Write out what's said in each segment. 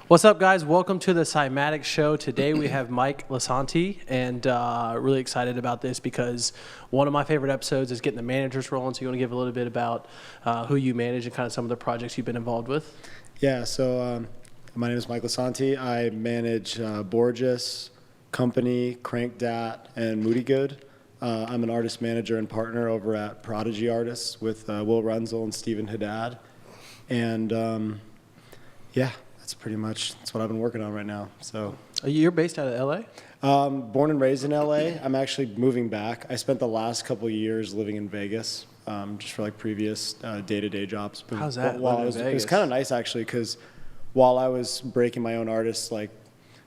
What's up, guys? Welcome to the Cymatics Show. Today we have Mike Lisanti, and really excited about this because one of my favorite episodes is getting the managers rolling. So you want to give a little bit about who you manage and kind of some of the projects you've been involved with? Yeah, so my name is Mike Lisanti. I manage Borges, Company, Crank Dat, and Moody Good. I'm an artist manager and partner over at Prodigy Artists with Will Runzel and Stephen Haddad. And yeah, that's what I've been working on right now. So You're based out of LA? Born and raised in LA. I'm actually moving back. I spent the last couple of years living in Vegas, just for like previous day-to-day jobs. But How's that? It was kind of nice actually, because while I was breaking my own artists, like,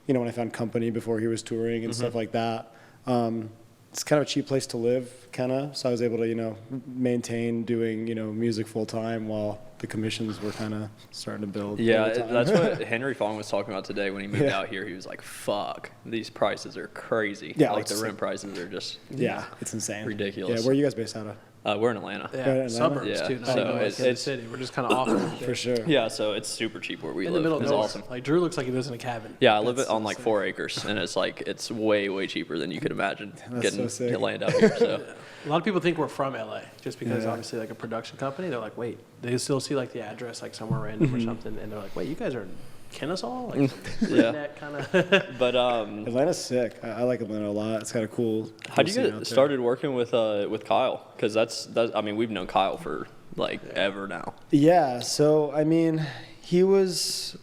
you know, when I found Company before he was touring and stuff like that, it's kind of a cheap place to live, kind of. So I was able to, you know, maintain doing, you know, music full time while the commissions were kind of starting to build. Yeah, that's what Henry Fong was talking about today when he moved out here. He was like, fuck, these prices are crazy. Yeah, like the rent prices are just it's insane. ridiculous. Yeah, where are you guys based out of? We're in Atlanta. Yeah, Atlanta? suburbs Yeah, too. Not so even like it's in the city. We're just kind of off of it. For sure. Yeah, so it's super cheap where we In live. the middle of It's nowhere. awesome. Like Drew looks like he lives in a cabin. Yeah, I live on like sick. 4 acres, and it's like it's way, way cheaper than you could imagine That's so sick. land out here. So A lot of people think we're from LA just because obviously like a production company. They're like, wait, they still see like the address like somewhere random or something, and they're like, wait, you guys are in Kennesaw? Like redneck kind of. but Atlanta's sick. I like Atlanta a lot. It's kind of cool. how do you scene out get there. started working with Kyle? Because that's I mean, we've known Kyle for like ever now. Yeah, so I mean, he was,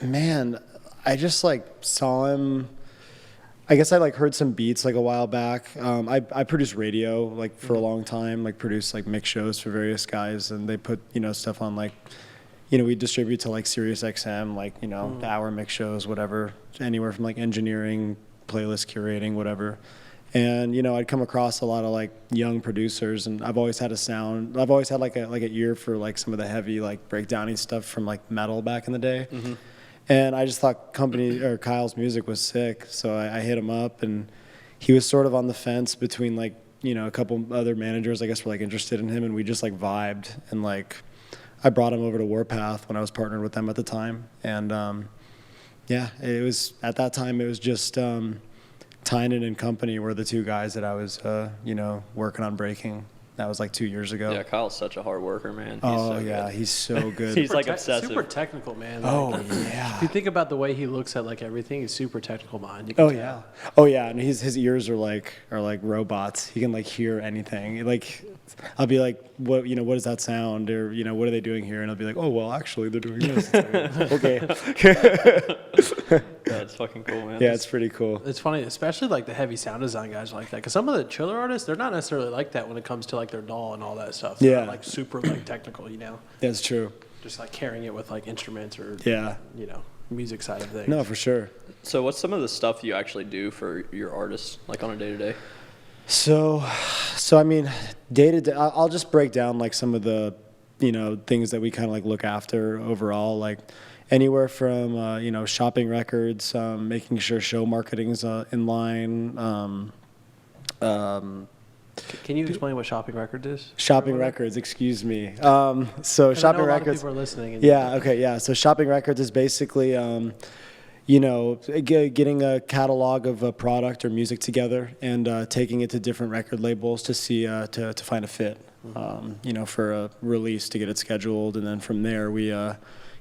man, I just like saw him. I guess I like heard some beats like a while back. I produced radio like for a long time, like produced like mix shows for various guys, and they put, you know, stuff on like, you know, we distribute to like Sirius XM, like, you know, hour mix shows, whatever, anywhere from like engineering, playlist curating, whatever. And, you know, I'd come across a lot of like young producers, and I've always had I've always had like an ear for like some of the heavy like breakdowny stuff from like metal back in the day. And I just thought Kyle's music was sick, so I hit him up, and he was sort of on the fence between like, you know, a couple other managers I guess were like interested in him, and we just like vibed, and like I brought him over to Warpath when I was partnered with them at the time, and yeah, it was at that time it was just Tynan and Company were the two guys that I was you know, working on breaking. That was like 2 years ago. Yeah, Kyle's such a hard worker, man. He's Oh so yeah, good. he's so good. He's like obsessive. Super technical, man. Oh Like, yeah. if you think about the way he looks at like everything, he's super technical behind. You can Oh tell. yeah. Oh yeah. And his ears are like robots. He can like hear anything. Like I'll be like, what does that sound? Or, you know, what are they doing here? And I'll be like, oh well, actually they're doing this. Okay. Yeah, it's fucking cool, man. Yeah, it's pretty cool. It's funny, especially like the heavy sound design guys are like that. Because some of the chiller artists, they're not necessarily like that when it comes to like their DAW and all that stuff. They're Yeah. not, like super like technical, you know, That's true. just like carrying it with like instruments or Yeah. you know, music side of things. No, for sure. So what's some of the stuff you actually do for your artists, like on a day-to-day? So I mean, day to day, I'll just break down like some of the, you know, things that we kind of like look after overall, like anywhere from, you know, shopping records, making sure show marketing's in line. Can you explain what shopping records is? Shopping records, excuse me. So 'Cause I know shopping a lot of records. people are listening. And Yeah. Okay. Yeah. So shopping records is basically, you know, getting a catalog of a product or music together and taking it to different record labels to see to find a fit. You know, for a release to get it scheduled, and then from there we,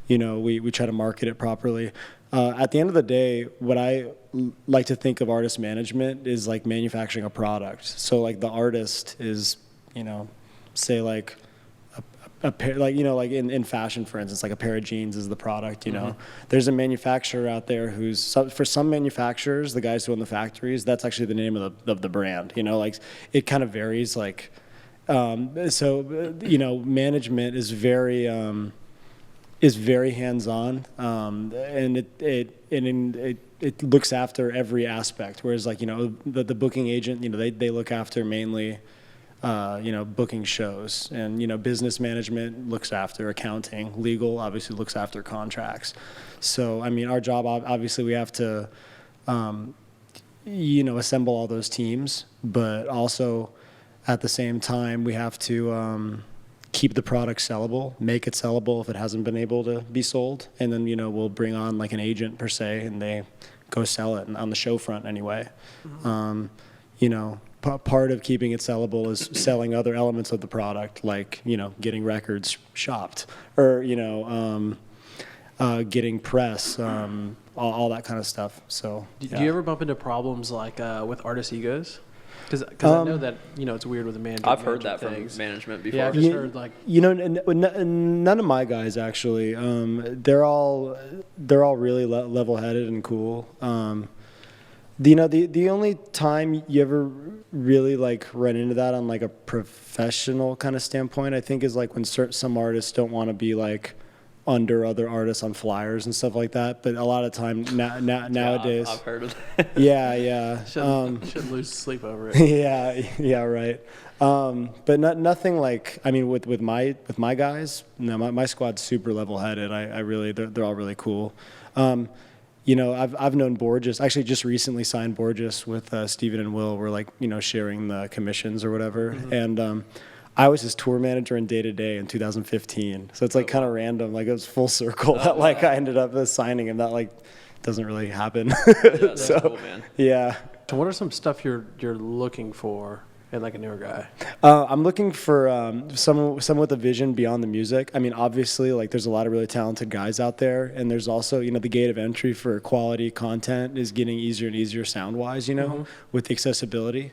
you know, we try to market it properly. At the end of the day, what I like to think of artist management is like manufacturing a product. So like the artist is, you know, say like a pair, like, you know, like in fashion, for instance, like a pair of jeans is the product, you know. There's a manufacturer out there for some manufacturers, the guys who own the factories, that's actually the name of the brand, you know, like it kind of varies, like, so, you know, management is very hands-on, and it looks after every aspect, whereas like, you know, the booking agent, you know, they look after mainly, you know, booking shows, and, you know, business management looks after accounting, legal obviously looks after contracts. So, I mean, our job, obviously we have to, you know, assemble all those teams, but also at the same time we have to, keep the product sellable, make it sellable if it hasn't been able to be sold, and then we'll bring on like an agent per se, and they go sell it on the show front anyway. Part of keeping it sellable is selling other elements of the product, like getting records shopped, or getting press, all that kind of stuff. So Do you ever bump into problems like with artist egos? Because I know that it's weird with the manager. I've heard that from management before. Yeah, I've just heard like none of my guys actually. They're all really level-headed and cool. The only time you ever really like run into that on like a professional kind of standpoint, I think, is like when some artists don't want to be like under other artists on flyers and stuff like that. But a lot of time nowadays, I've heard of that. Yeah. shouldn't lose sleep over it. Yeah, right. But nothing like, I mean, with my guys, no, my squad's super level-headed. I really, they're all really cool. I've known Borges. Actually, just recently signed Borges with Steven and Will. We're like, sharing the commissions or whatever. And I was his tour manager in Day to Day in 2015. So it's like kind of random. Like it was full circle that like I ended up signing him. That like doesn't really happen. Yeah, that's cool, man. Yeah. So what are some stuff you're looking for in like a newer guy? I'm looking for someone with a vision beyond the music. I mean, obviously, like there's a lot of really talented guys out there, and there's also, the gate of entry for quality content is getting easier and easier sound-wise, with the accessibility.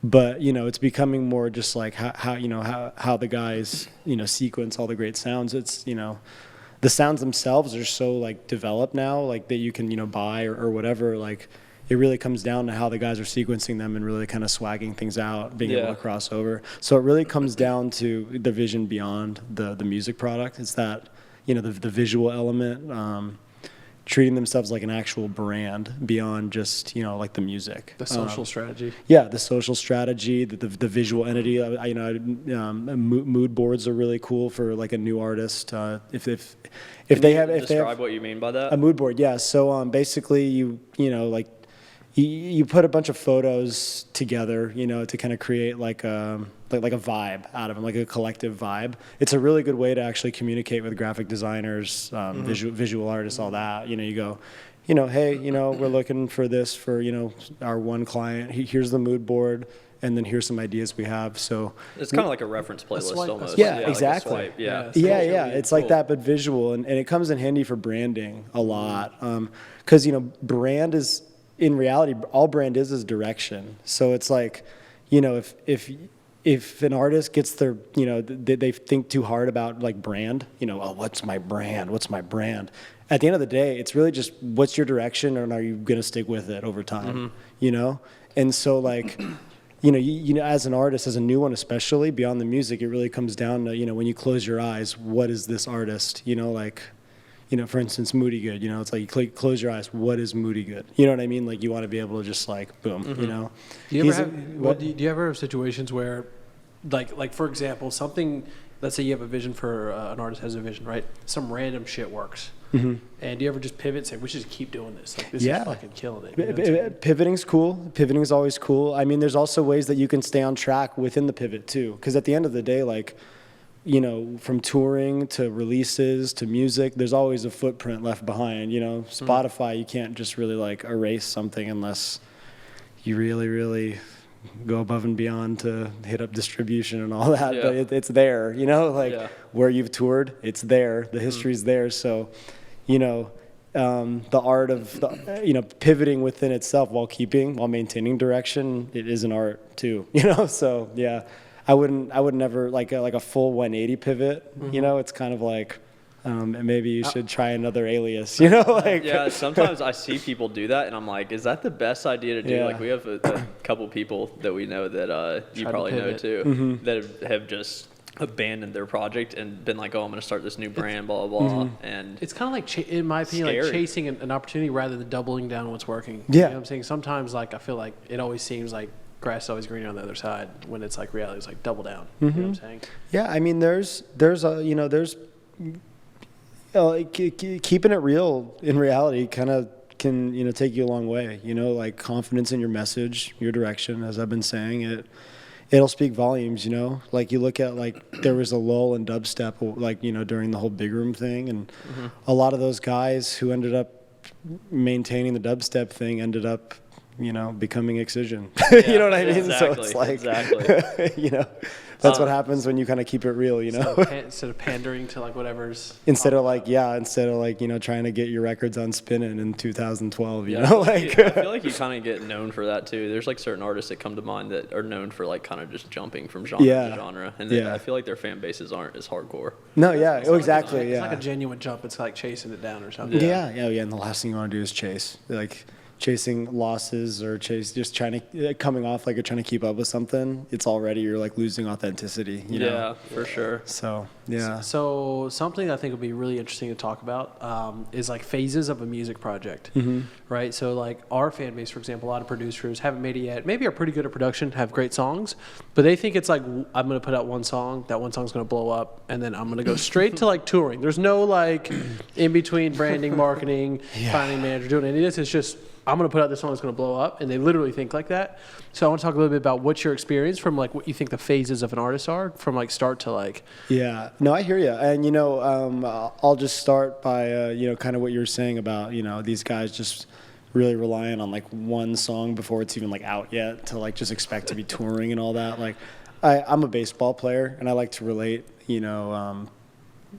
But it's becoming more just like how the guys sequence all the great sounds. It's the sounds themselves are so like developed now, like that you can buy or whatever. Like it really comes down to how the guys are sequencing them and really kind of swagging things out, being able to cross over. So it really comes down to the vision beyond the music product. It's that the visual element. Treating themselves like an actual brand beyond just like the music. The social strategy. Yeah, the social strategy, the visual entity. Mood boards are really cool for like a new artist. If they have describe what you mean by that. A mood board, yeah. So basically, you put a bunch of photos together, to kind of create like a vibe out of them, like a collective vibe. It's a really good way to actually communicate with graphic designers, visual artists, all that. You go, hey, we're looking for this for our one client. Here's the mood board, and then here's some ideas we have. So it's kind of like a reference playlist almost. Yeah, like exactly. Yeah, it's like that, but visual, and it comes in handy for branding a lot, because brand is, in reality, all brand is direction. So it's like, if an artist gets their, they think too hard about like brand, what's my brand? What's my brand? At the end of the day, it's really just what's your direction, and are you going to stick with it over time? And so like, as an artist, as a new one especially, beyond the music, it really comes down to, when you close your eyes, what is this artist? For instance, Moody Good, it's like you close your eyes, what is Moody Good? You know what I mean? Like you want to be able to just like, boom, Do you ever have situations where, like for example, something, let's say you have a vision for, an artist has a vision, right? Some random shit works. And do you ever just pivot and say, we should just keep doing this? Like this is fucking killing it. Pivoting's cool. Pivoting is always cool. I mean, there's also ways that you can stay on track within the pivot too. Because at the end of the day, like, from touring to releases to music, there's always a footprint left behind. Spotify, you can't just really like erase something unless you really, really go above and beyond to hit up distribution and all that. But it's there, where you've toured, it's there. The history's there. So, the art of, pivoting within itself while maintaining direction, it is an art too, So, yeah. I would never like a full 180 pivot. It's kind of like maybe you should try another alias. Yeah, sometimes I see people do that, and I'm like, is that the best idea to do? Yeah. Like we have a couple people that we know that you probably know too, that have just abandoned their project and been like, oh, I'm going to start this new brand, blah blah blah. And it's kind of like, in my opinion, scary. like chasing an opportunity rather than doubling down on what's working. Yeah. You know what I'm saying? Sometimes like I feel like it always seems like grass is always greener on the other side, when it's like reality is like double down. You know what I'm saying? Yeah, I mean, keeping it real in reality kind of can take you a long way. Like confidence in your message, your direction. As I've been saying, it'll speak volumes, you know? Like you look at like there was a lull in dubstep, like, you know, during the whole big room thing, and a lot of those guys who ended up maintaining the dubstep thing ended up, you know, becoming Excision. You know what I mean? Exactly, so it's like, exactly. you know, that's what happens when you kind of keep it real, you know? Instead of pandering to like whatever's. instead of like, you know, trying to get your records on spinning in 2012, you Yeah, know, like. I feel like you kind of get known for that too. There's like certain artists that come to mind that are known for like kind of just jumping from genre to genre, and I feel like their fan bases aren't as hardcore. No, yeah, It's like exactly, It's like a genuine jump. It's like chasing it down or something. Yeah, and the last thing you want to do is chase. Like, chasing losses or just trying to coming off like you're trying to keep up with something. It's already you're like losing authenticity. You know? Yeah, for sure. So yeah. So something I think would be really interesting to talk about is like phases of a music project, right? So like our fan base, for example, a lot of producers haven't made it yet. Maybe are pretty good at production, have great songs, but they think it's like I'm going to put out one song, that one song's going to blow up, and then I'm going to go straight to like touring. There's no like in between branding, marketing, finding a manager, doing any of this. It's just I'm going to put out this song that's going to blow up, and they literally think like that. So I want to talk a little bit about what's your experience from like what you think the phases of an artist are from like start to like. Yeah, no, I hear you. And, you know, I'll just start by, you know, kind of what you were saying about, you know, these guys just really relying on like one song before it's even like out yet to like just expect to be touring and all that. Like I'm a baseball player and I like to relate, you know,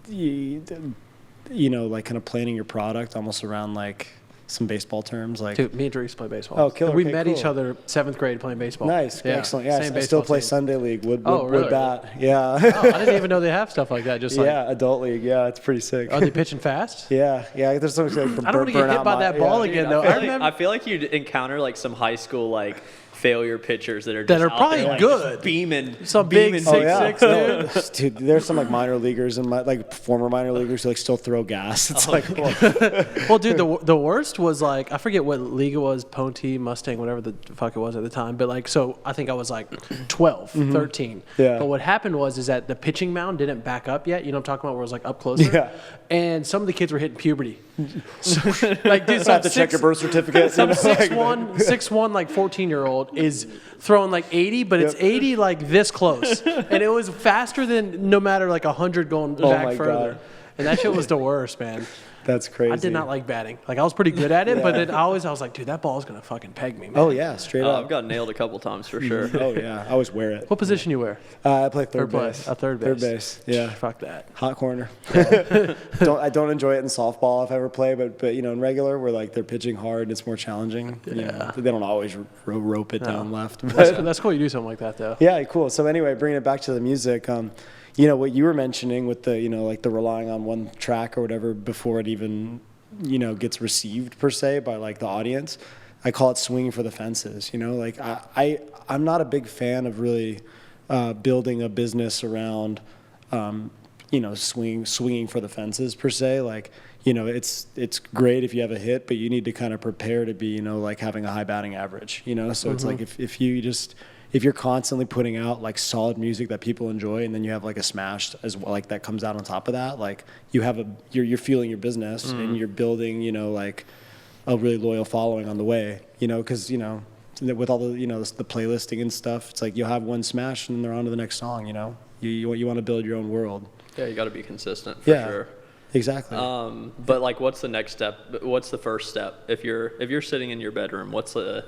like kind of planning your product almost around like some baseball terms. Like, dude, me and Drew used to play baseball. Oh, killer. We Okay, met cool. each other 7th grade playing baseball. Nice, excellent. Yeah, same I still baseball play team. Sunday league, wood really? bat. Yeah. Oh, I didn't even know they have stuff like that. Just like, Yeah, adult league. Yeah, it's pretty sick. are they pitching fast? Yeah. There's something like I don't want to get hit by that ball again, though. I feel like you'd encounter like some high school like failure pitchers that are just out probably there, like, good. just beaming Some big beaming 6'6" dude. Dude, there's some like minor leaguers and like former minor leaguers who like still throw gas. It's like, Well, dude, the worst was like I forget what league it was, Ponte, Mustang, whatever the fuck it was at the time. But like, so I think I was like 12, 13. Yeah. But what happened was that the pitching mound didn't back up yet. You know what I'm talking about? Where it was like up closer. Yeah. And some of the kids were hitting puberty. So, like, dude, I have to check your birth certificate. Some you know, like- 6'1", like 14-year-old is throwing like 80, but it's 80 like this close, and it was faster than no matter like 100 going back my further. God. And that shit was the worst, man. That's crazy. I did not like batting. Like I was pretty good at it, but then I was like, dude, that ball's gonna fucking peg me, man. Oh yeah, straight up. I've got nailed a couple times for sure. Oh yeah, I always wear it. What position you wear? I play third Or base. play? Third base. Third base. Yeah. Fuck that. Hot corner. I don't enjoy it in softball if I ever play, but you know, in regular where like they're pitching hard, it's more challenging. You know, they don't always rope it down left. But, That's cool. You do something like that though. yeah, cool. So anyway, bringing it back to the music, you know what you were mentioning with the, you know, like the relying on one track or whatever before it even, you know, gets received per se by like the audience. I call it swinging for the fences. You know, like I'm not a big fan of really building a business around, you know, swinging for the fences per se. Like, you know, it's great if you have a hit, but you need to kind of prepare to be, you know, like having a high batting average. You know, so it's like if you're constantly putting out like solid music that people enjoy, and then you have like a smash as well, like that comes out on top of that, like you're fueling your business and you're building, you know, like a really loyal following on the way, you know, because, you know, with all the, you know, the playlisting and stuff, it's like you'll have one smash and then they're on to the next song, you know, you want to build your own world. Yeah, you got to be consistent for sure. Exactly. But like, what's the next step? What's the first step? If you're sitting in your bedroom, what's the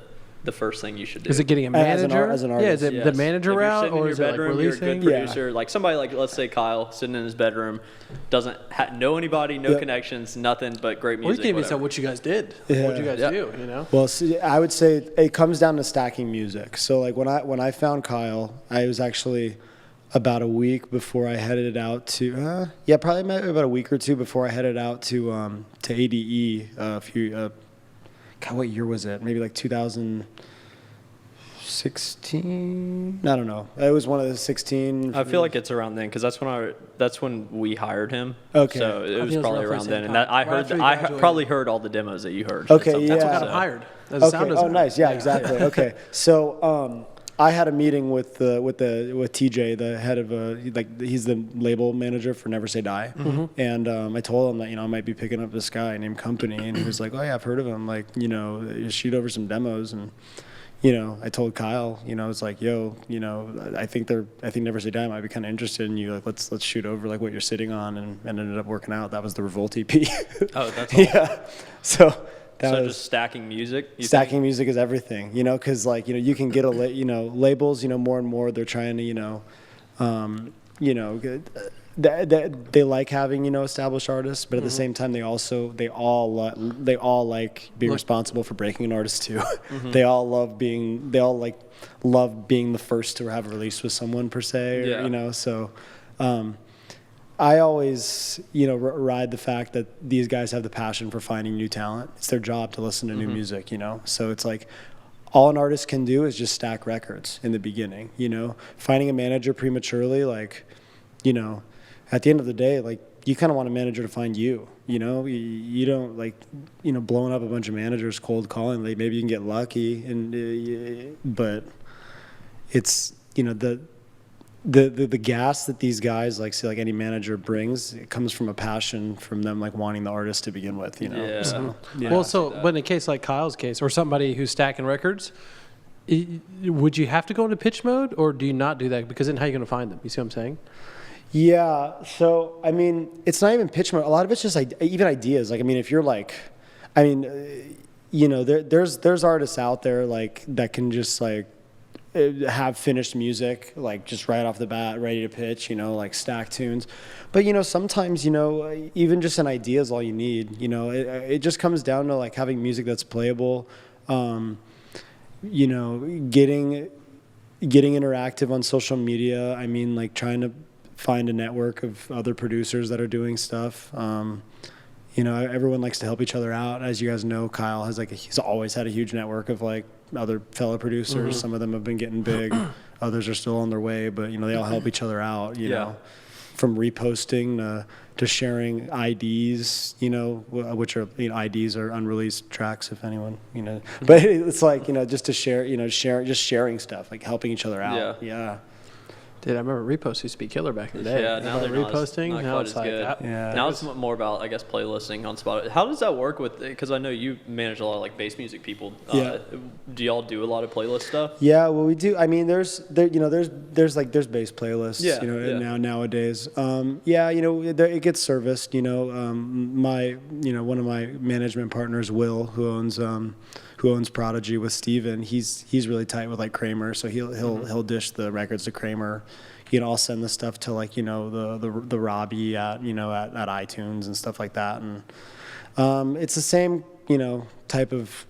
first thing you should do? Is it getting a manager? As an Yeah, artist. is it the manager If you're route, sitting or in is your it like bedroom, releasing? You're a good producer, like somebody like, let's say Kyle sitting in his bedroom, doesn't know anybody, no connections, nothing but great Well, you music. can even say whatever. what you guys did. Yeah. What you guys do, you know? Well, see, I would say it comes down to stacking music. So like when I found Kyle, I was actually about a week before I headed out to probably about a week or two before I headed out to ADE a few God, what year was it? Maybe like 2016. I don't know. It was one of the 16. I feel like it's around then because that's when we hired him. Okay. So it I was think it was probably roughly around the then, same and that I time. Right heard after you I graduated. probably heard all the demos that you heard. Okay, at some yeah. time, That's what got so. him hired. As a Okay. sound Oh, designer. nice. Yeah, exactly. Okay. So I had a meeting with TJ, the head of he's the label manager for Never Say Die, and I told him that, you know, I might be picking up this guy named Company, and he was like, oh yeah, I've heard of him. Like, you know, shoot over some demos, and I told Kyle, it's like, yo, I think Never Say Die might be kind of interested in you. Like, let's shoot over like what you're sitting on, and ended up working out. That was the Revolt EP. Oh, that's awesome. Yeah. So just stacking music. Stacking music is everything, because like you can get labels, more and more they're trying to they like having established artists, but at the same time they all like being responsible for breaking an artist too. They all love being the first to have a release with someone per se, or, so I always ride the fact that these guys have the passion for finding new talent. It's their job to listen to new music, so it's like all an artist can do is just stack records in the beginning. Finding a manager prematurely, like at the end of the day, like you kind of want a manager to find you. You don't like blowing up a bunch of managers cold calling. Like maybe you can get lucky, but it's the gas that these guys like any manager brings, it comes from a passion from them like wanting the artist to begin with. Yeah. So, Well, but in a case like Kyle's case, or somebody who's stacking records, would you have to go into pitch mode, or do you not do that? Because then how are you going to find them? You see what I'm saying? Yeah. So, I mean, it's not even pitch mode. A lot of it's just like even ideas. Like, I mean, if you're like, there's artists out there like that can just like have finished music, like just right off the bat, ready to pitch, like stack tunes. But, sometimes, even just an idea is all you need. It just comes down to like having music that's playable, getting interactive on social media. I mean, like trying to find a network of other producers that are doing stuff. Everyone likes to help each other out. As you guys know, Kyle he's always had a huge network of like other fellow producers. Some of them have been getting big, others are still on their way, but they all help each other out, from reposting to sharing IDs, which are IDs are unreleased tracks if anyone, but it's like, just to share, sharing stuff, like helping each other out. Yeah. Dude, I remember reposts used to be killer back in the day. Yeah, now they're reposting. not Now quite it's as like, good. Now it's more about, I guess, playlisting on Spotify. How does that work with? Because I know you manage a lot of like bass music people. Do y'all do a lot of playlist stuff? Yeah, well, we do. I mean, there's bass playlists. Nowadays. It gets serviced. One of my management partners, Will, who owns Prodigy with Steven, he's really tight with like Kramer, so he'll dish the records to Kramer. I'll send the stuff to like the Robbie at iTunes and stuff like that, and it's the same type of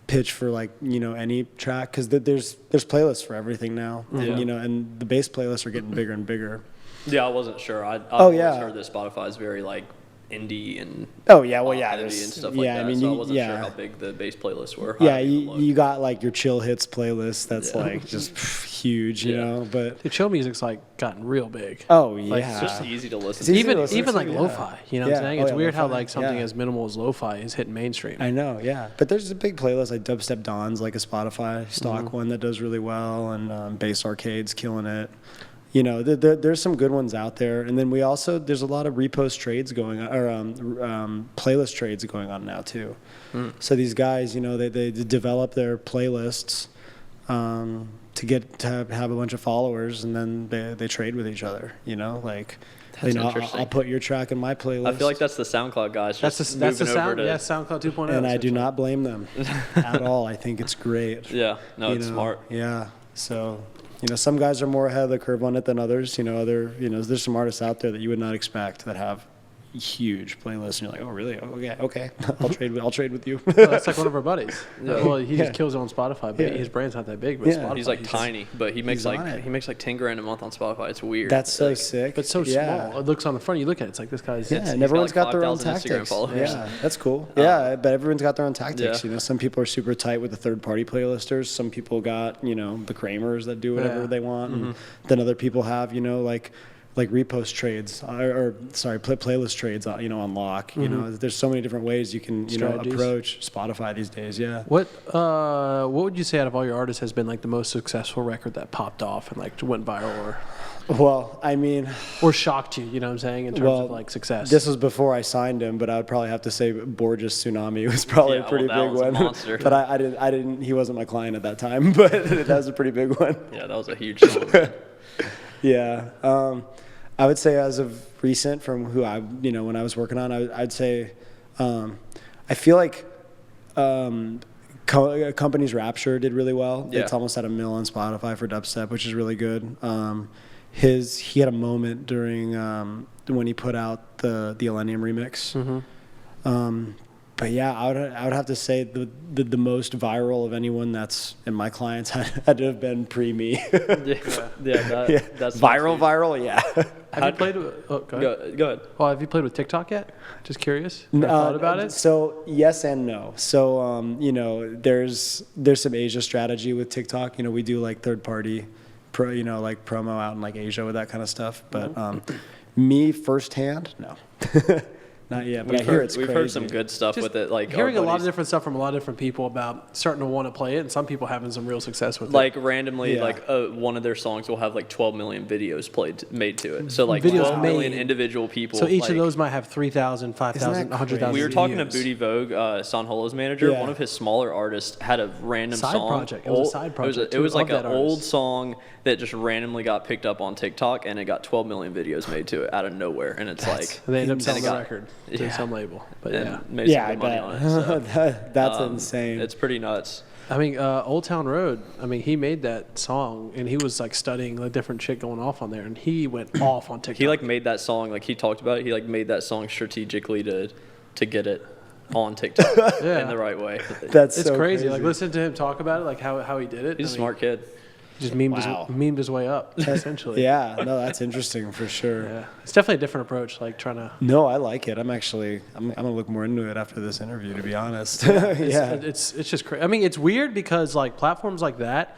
pitch for like any track, because there's playlists for everything now, and the bass playlists are getting bigger and bigger. Yeah, I wasn't sure. I've always heard that Spotify is very like indie and and stuff like that. I mean, so I wasn't sure how big the bass playlists were. Yeah, you got like your chill hits playlist that's like just huge, but the chill music's like gotten real big. Oh yeah, like, it's just easy to listen to. Even like lo-fi, what I'm saying? It's weird how like something as minimal as lo-fi is hitting mainstream. I know, yeah, but there's a big playlist like Dubstep Dawn's like a Spotify stock one that does really well, and Bass Arcade's killing it. There's some good ones out there, and then there's a lot of repost trades going on, or playlist trades going on now too. So these guys, they develop their playlists to have a bunch of followers, and then they trade with each other. I'll put your track in my playlist. I feel like that's the SoundCloud guys. That's the sound. Yeah, SoundCloud 2.0. And I do not blame them at all. I think it's great. Yeah, no, it's smart. Yeah, so. Some guys are more ahead of the curve on it than others. There's some artists out there that you would not expect that have huge playlists, and you're like, oh really? Okay. I'll trade with you. That's like one of our buddies. Well, he just kills it on Spotify, but his brand's not that big. But Spotify, he's like tiny, but he makes like $10,000 a month on Spotify. It's weird. That's so sick, but so small. It looks on the front. You look at it, it's like this guy's. Yeah, and everyone's got their own tactics. Yeah, that's cool. But everyone's got their own tactics. Some people are super tight with the third-party playlisters. Some people got the Kramers that do whatever they want, and then other people have like like repost trades playlist trades, on lock. There's so many different ways you can Strategies. approach Spotify these days. Yeah. What would you say out of all your artists has been like the most successful record that popped off and like went viral Well, I mean, or shocked you? You know what I'm saying in terms of like success. this was before I signed him, but I would probably have to say Borges Tsunami was probably a pretty that big was a one. monster. But I didn't. He wasn't my client at that time, but that was a pretty big one. Yeah, that was a huge song. Yeah. I would say as of recent from who when I was working on, I'd say, I feel like, Company's Rapture did really well. Yeah. It's almost at 1 million on Spotify for dubstep, which is really good. He had a moment during, when he put out the Millennium remix. Mm-hmm. But yeah, I would have to say the most viral of anyone that's in my clients had to have been pre-me. That's viral, yeah. Have you played with? Oh, go ahead. Go ahead. Well, have you played with TikTok yet? Just curious. Ever thought about it? So yes and no. So there's some Asia strategy with TikTok. We do like third party, like promo out in like Asia with that kind of stuff. But me firsthand, no. Not yet, but I hear it's we've crazy. heard some good stuff Just with it. Like hearing a lot of buddies, different stuff from a lot of different people about starting to want to play it, and some people having some real success with like randomly, Yeah. like one of their songs will have like 12 million videos made to it. So like Videos 12 million made. individual it. people. So each like, of those might have 3,000, 5,000, Isn't that 100,000. We were talking to views. Booty Vogue, Sanholo's manager. Yeah. One of his smaller artists had a random Side song. project. It was a side project, It was too, like of an that old artist. song that just randomly got picked up on TikTok, and it got 12 million videos made to it out of nowhere. And it's like And they ended up selling the got- record to yeah. some label. But and yeah. made Yeah, some I good money bet. on it. So, That's insane. It's pretty nuts. I mean, Old Town Road, he made that song, and he was like studying like different shit going off on there, and he went off on TikTok. He like made that song, like he talked about it. He like made that song strategically to get it on TikTok Yeah. in the right way. That's It's so crazy. Like listen to him talk about it, like how he did it. He's a smart kid. He just memed, Wow. memed his way up, essentially. Yeah, no, that's interesting for sure. Yeah. It's definitely a different approach, like trying to. No, I like it. I'm gonna look more into it after this interview, to be honest. Yeah. It's just crazy. It's weird because like platforms like that,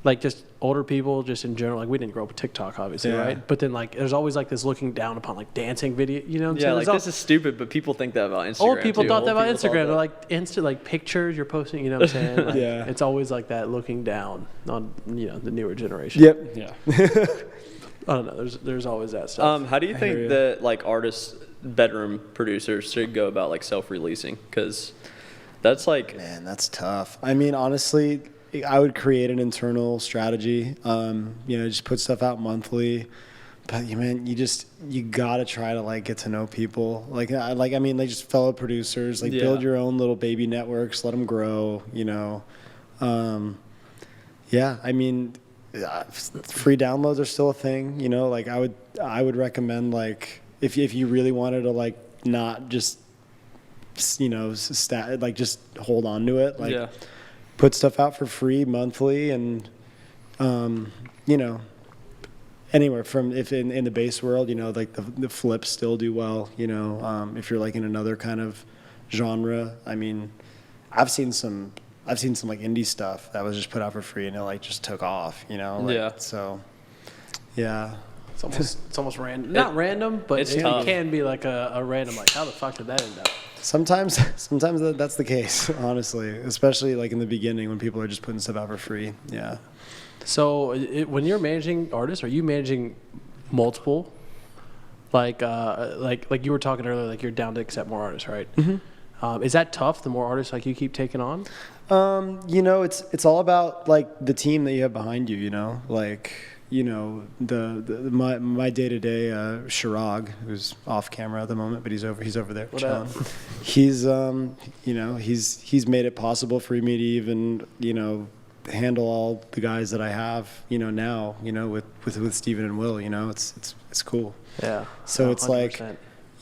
like just older people, just in general, like we didn't grow up with TikTok, obviously, Yeah. right? But then like there's always like this looking down upon like dancing video. You know what I'm Yeah, saying? like There's this is stupid, but people think that about Instagram. old people too. thought that Old about people thought Instagram. They're that. like instant like pictures you're posting. You know what I'm saying? Like, Yeah. It's always like that looking down on the newer generation. Yep. Yeah. I don't know. There's always that stuff. How do you hear think ya. that like artists, bedroom producers should go about like self-releasing? Because that's like Man, that's tough. Honestly, I would create an internal strategy. Just put stuff out monthly. But you gotta try to like get to know people. Like just fellow producers. Like Yeah. build your own little baby networks. Let them grow. Free downloads are still a thing. Like I would recommend like if you really wanted to like not just just hold on to it. Like yeah. put stuff out for free monthly and anywhere from if in the bass world like the flips still do well if you're like in another kind of genre. I've seen some like indie stuff that was just put out for free and it like just took off Yeah. so yeah. It's almost random. Not random, but it's it tough. can be like a random. Like how the fuck did that end up? Sometimes that's the case, honestly, especially like in the beginning when people are just putting stuff out for free. Yeah. So when you're managing artists, are you managing multiple? Like you were talking earlier, like you're down to accept more artists, right? Mm-hmm. Is that tough? The more artists like you keep taking on? It's all about like the team that you have behind you. Like my day to day Shirag, who's off camera at the moment, but he's over there What chilling. up? He's he's made it possible for me to even handle all the guys that I have now with Steven and Will. It's cool. Yeah. So it's like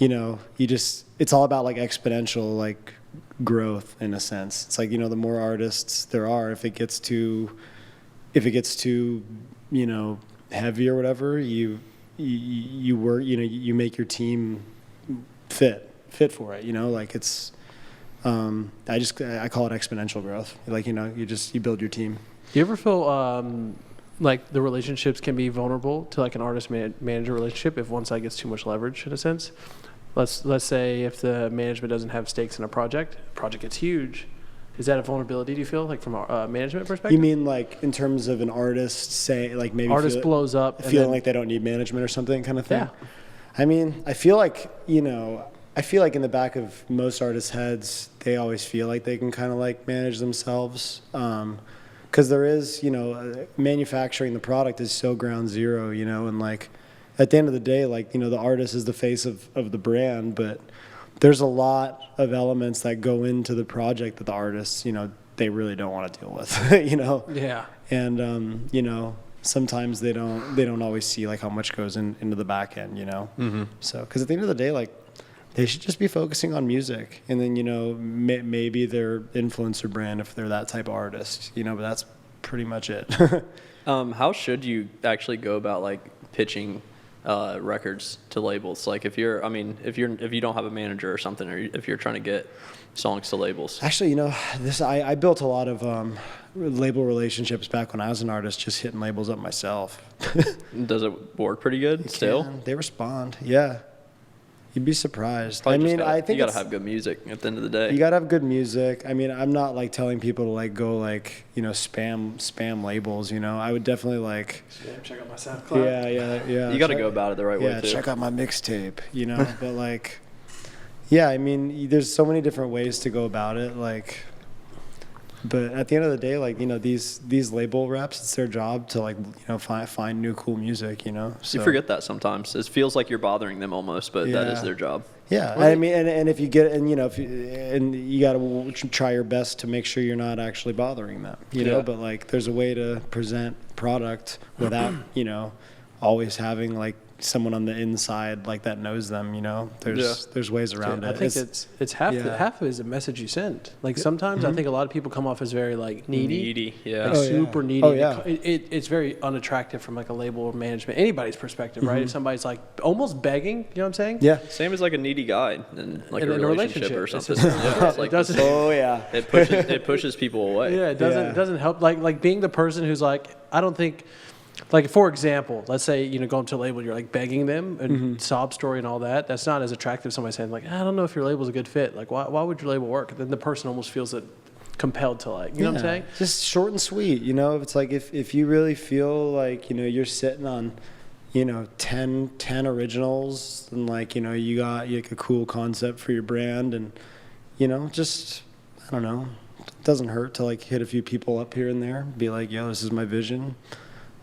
100%. it's all about like exponential like growth in a sense. It's like the more artists there are, if it gets too heavy or whatever, you work, you make your team fit for it, like it's, I call it exponential growth. Like, you build your team. Do you ever feel like the relationships can be vulnerable to like an artist manager relationship if one side gets too much leverage in a sense. Let's say if the management doesn't have stakes in a project gets huge. Is that a vulnerability, do you feel, like from a management perspective? You mean like in terms of an artist say like maybe artist blows up feeling like they don't need management or something kind of thing? Yeah. I mean, I feel like in the back of most artists' heads, they always feel like they can kind of like manage themselves. Because there is, manufacturing the product is so ground zero, and like at the end of the day, like, the artist is the face of the brand, but there's a lot of elements that go into the project that the artists, they really don't want to deal with, Yeah. And, sometimes they don't always see like how much goes into the back end, Mm-hmm. So, because at the end of the day, like, they should just be focusing on music, and then maybe their influencer brand if they're that type of artist, but that's pretty much it. How should you actually go about like pitching records to labels? Like if you don't have a manager or something, or if you're trying to get songs to labels. Actually, I built a lot of label relationships back when I was an artist, just hitting labels up myself. Does it work pretty good still? They respond. Yeah. You'd be surprised. Probably I think you gotta have good music at the end of the day. You gotta have good music. I mean, I'm not like telling people to like go like spam labels. I would definitely like. Yeah, check out my SoundCloud. Yeah. You gotta go about it the right way too. Check out my mixtape. But like, yeah. I mean, there's so many different ways to go about it. Like, but at the end of the day, like these label reps, it's their job to like find new cool music. So. You forget that sometimes. It feels like you're bothering them almost, but that is their job. Yeah, I mean, and if you get, and you got to try your best to make sure you're not actually bothering them, But like, there's a way to present product without, always having like someone on the inside like that knows them. There's ways around it. I think it's half of it is a message you send. Like sometimes I think a lot of people come off as very like needy, yeah, like super needy. Oh yeah, it's very unattractive from like a label or management, anybody's perspective, right? If somebody's like almost begging, you know what I'm saying? Yeah. Same as like a needy guy in like in a relationship or something. It doesn't. Oh yeah. It pushes people away. Yeah, it doesn't help. Like being the person who's like, I don't think. Like, for example, let's say, going to a label, you're like begging them and sob story and all that. That's not as attractive as somebody saying like, I don't know if your label's a good fit. Like, why would your label work? And then the person almost feels compelled to like, you know what I'm saying? Just short and sweet, It's like if you really feel like, you're sitting on, 10 originals and like, you got like a cool concept for your brand and, just, I don't know. It doesn't hurt to like hit a few people up here and there, be like, yo, this is my vision.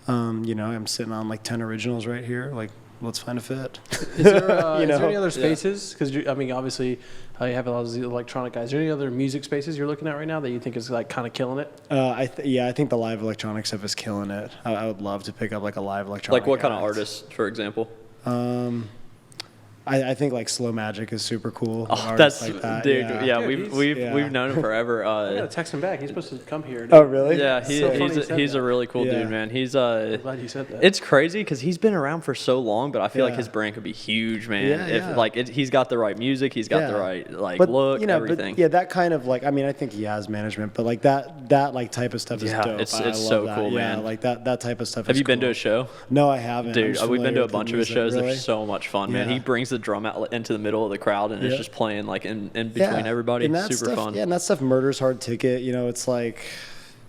I'm sitting on like 10 originals right here. Like, let's find a fit. Is there any other spaces? Because obviously, you have a lot of electronic guys. Is there any other music spaces you're looking at right now that you think is like kind of killing it? I think the live electronic stuff is killing it. I would love to pick up like a live electronic. Like what kind of artists, for example? I think like Slow Magic is super cool. Oh, that's like that. dude. Yeah, Dude, we've known him forever. I gotta text him back. He's supposed to come here. Oh really? Yeah, So he's a really cool dude, man. He's I'm glad you said that. It's crazy because he's been around for so long, but I feel like his brand could be huge, man. He's got the right music, he's got the right look, everything. But that kind of like, I mean, I think he has management, but like that like type of stuff is dope. It's I love so that. cool, yeah, man. Like that type of stuff. Have you been to a show? No, I haven't. Dude, we've been to a bunch of his shows. Really? They're so much fun, man. Yeah. He brings the drum out into the middle of the crowd and it's just playing like in between everybody. And It's that super stuff, fun. Yeah, and that stuff murders hard ticket. It's like,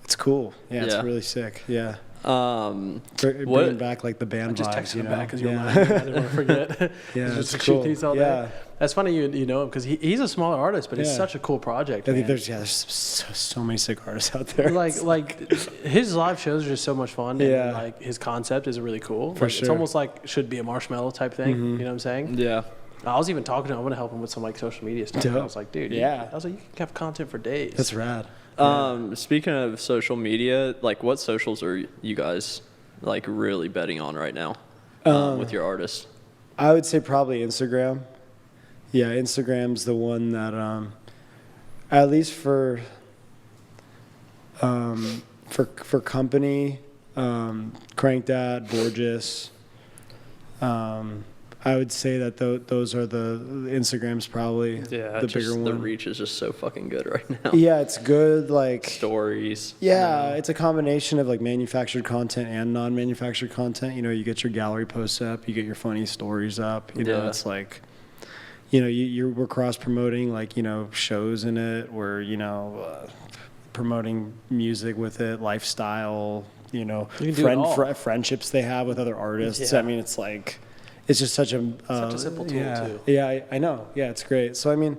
it's cool. Yeah, it's Yeah. really sick. Yeah. What- Bringing back like the band just vibes, text him you back because know? you're Yeah. lying. I didn't want to forget. Yeah, just it's to cool. shoot these all day. Yeah. That's funny you know him because he's a smaller artist, but it's Yeah. such a cool project. I think man. there's so many sick artists out there. like his live shows are just so much fun. Yeah. And like his concept is really cool. For It's sure. almost like should be a Marshmallow type thing. You know what I'm saying? Yeah. I was even talking to him. I want to help him with some like social media stuff. Dope. I was like, dude, Yeah. I was like, you can have content for days. That's rad. Speaking of social media, like what socials are you guys like really betting on right now with your artists? I would say probably Instagram. Yeah, Instagram's the one that, at least for company, Crank That, Borges. I would say that those are the Instagram's probably the bigger one. The reach is just so fucking good right now. Yeah, it's good. Like Stories. Yeah, it's a combination of like manufactured content and non-manufactured content. You know, you get your gallery posts up, you get your funny stories up. You know, it's like, you know, we're cross promoting like, you know, shows in it. We're, you know, promoting music with it, lifestyle. You know, friendships they have with other artists. Yeah. I mean, it's like. It's just such a simple tool too. Yeah, I know. Yeah, it's great. So I mean,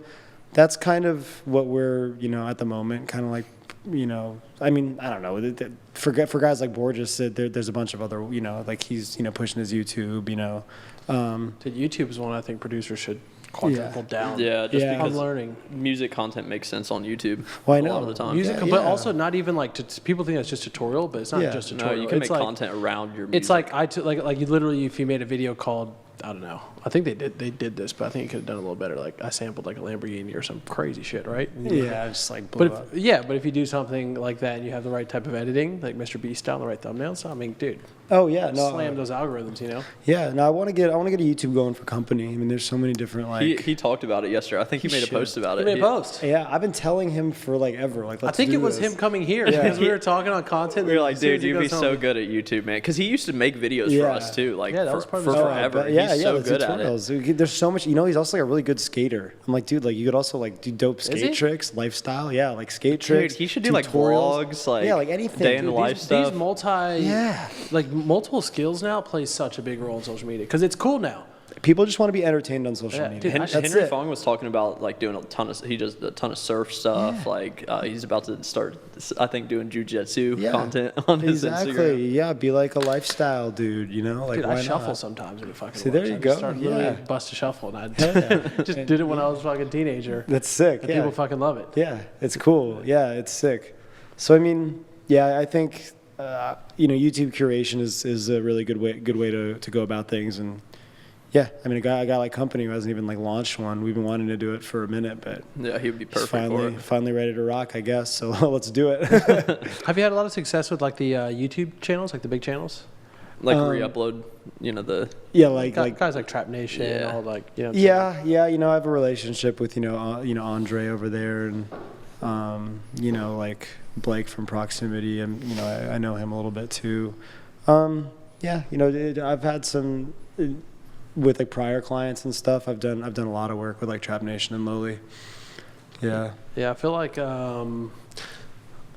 that's kind of what we're, you know, at the moment, kind of like, you know, I mean, I don't know. For guys like Borges, there's a bunch of other, you know, like he's, you know, pushing his YouTube, you know. YouTube is one I think producers should quadruple down. Yeah, just because I'm learning. Music content makes sense on YouTube. Well, I know. A lot of the time. Music, but also not even like people think that's just tutorial, but it's not just tutorial. No, you can it's make like, content around your music. It's like like you literally, if you made a video called, I don't know, I think they did this, but I think you could have done a little better. Like I sampled like a Lamborghini or some crazy shit, right? Yeah, just like blew up. But if you do something like that and you have the right type of editing, like Mr. Beast style, the right thumbnails, I mean, dude. Oh yeah, no. Slam those algorithms, you know. Yeah, no, I want to get a YouTube going for company. I mean, there's so many different like. He talked about it yesterday. I think he made a post about it. He made a post. Yeah, I've been telling him for like ever. Like, I think it was him coming here because we were talking on content. We were like, dude, you'd be so good at YouTube, man. Because he used to make videos for us too, like that was part for of his forever. Yeah, He's so the good at it. tutorials. There's so much. You know, he's also like a really good skater. I'm like, dude, like you could also like do dope skate tricks, lifestyle. Yeah, like skate tricks. Dude, he should do like tutorials. vlogs, like yeah, like anything. day in the life stuff. These multiple skills now play such a big role in social media because it's cool now. People just want to be entertained on social media. Dude, Henry Fong was talking about like doing he does a ton of surf stuff. Yeah. Like he's about to start, I think, doing jujitsu content on his Instagram. Yeah, be like a lifestyle dude, you know? Like, dude, why I shuffle not? Sometimes when you fucking See, there you go. Really bust a shuffle, and I just did it when I was a fucking teenager. That's sick. And people fucking love it. Yeah, it's cool. Yeah, it's sick. So I mean, yeah, I think you know, YouTube curation is a really good way to go about things. And yeah, I mean, a guy like company who hasn't even like launched one. We've been wanting to do it for a minute, but yeah, he would be perfect for it. Finally ready to rock, I guess. So let's do it. Have you had a lot of success with like the YouTube channels, like the big channels? Like re-upload, you know, the like guys like Trap Nation, all like, you know. Yeah. You know, I have a relationship with you know Andre over there, and you know, like Blake from Proximity, and you know I know him a little bit too. Yeah, you know, I've had some. With like prior clients and stuff, I've done a lot of work with like Trap Nation and Lowly. Yeah. Yeah, I feel like I don't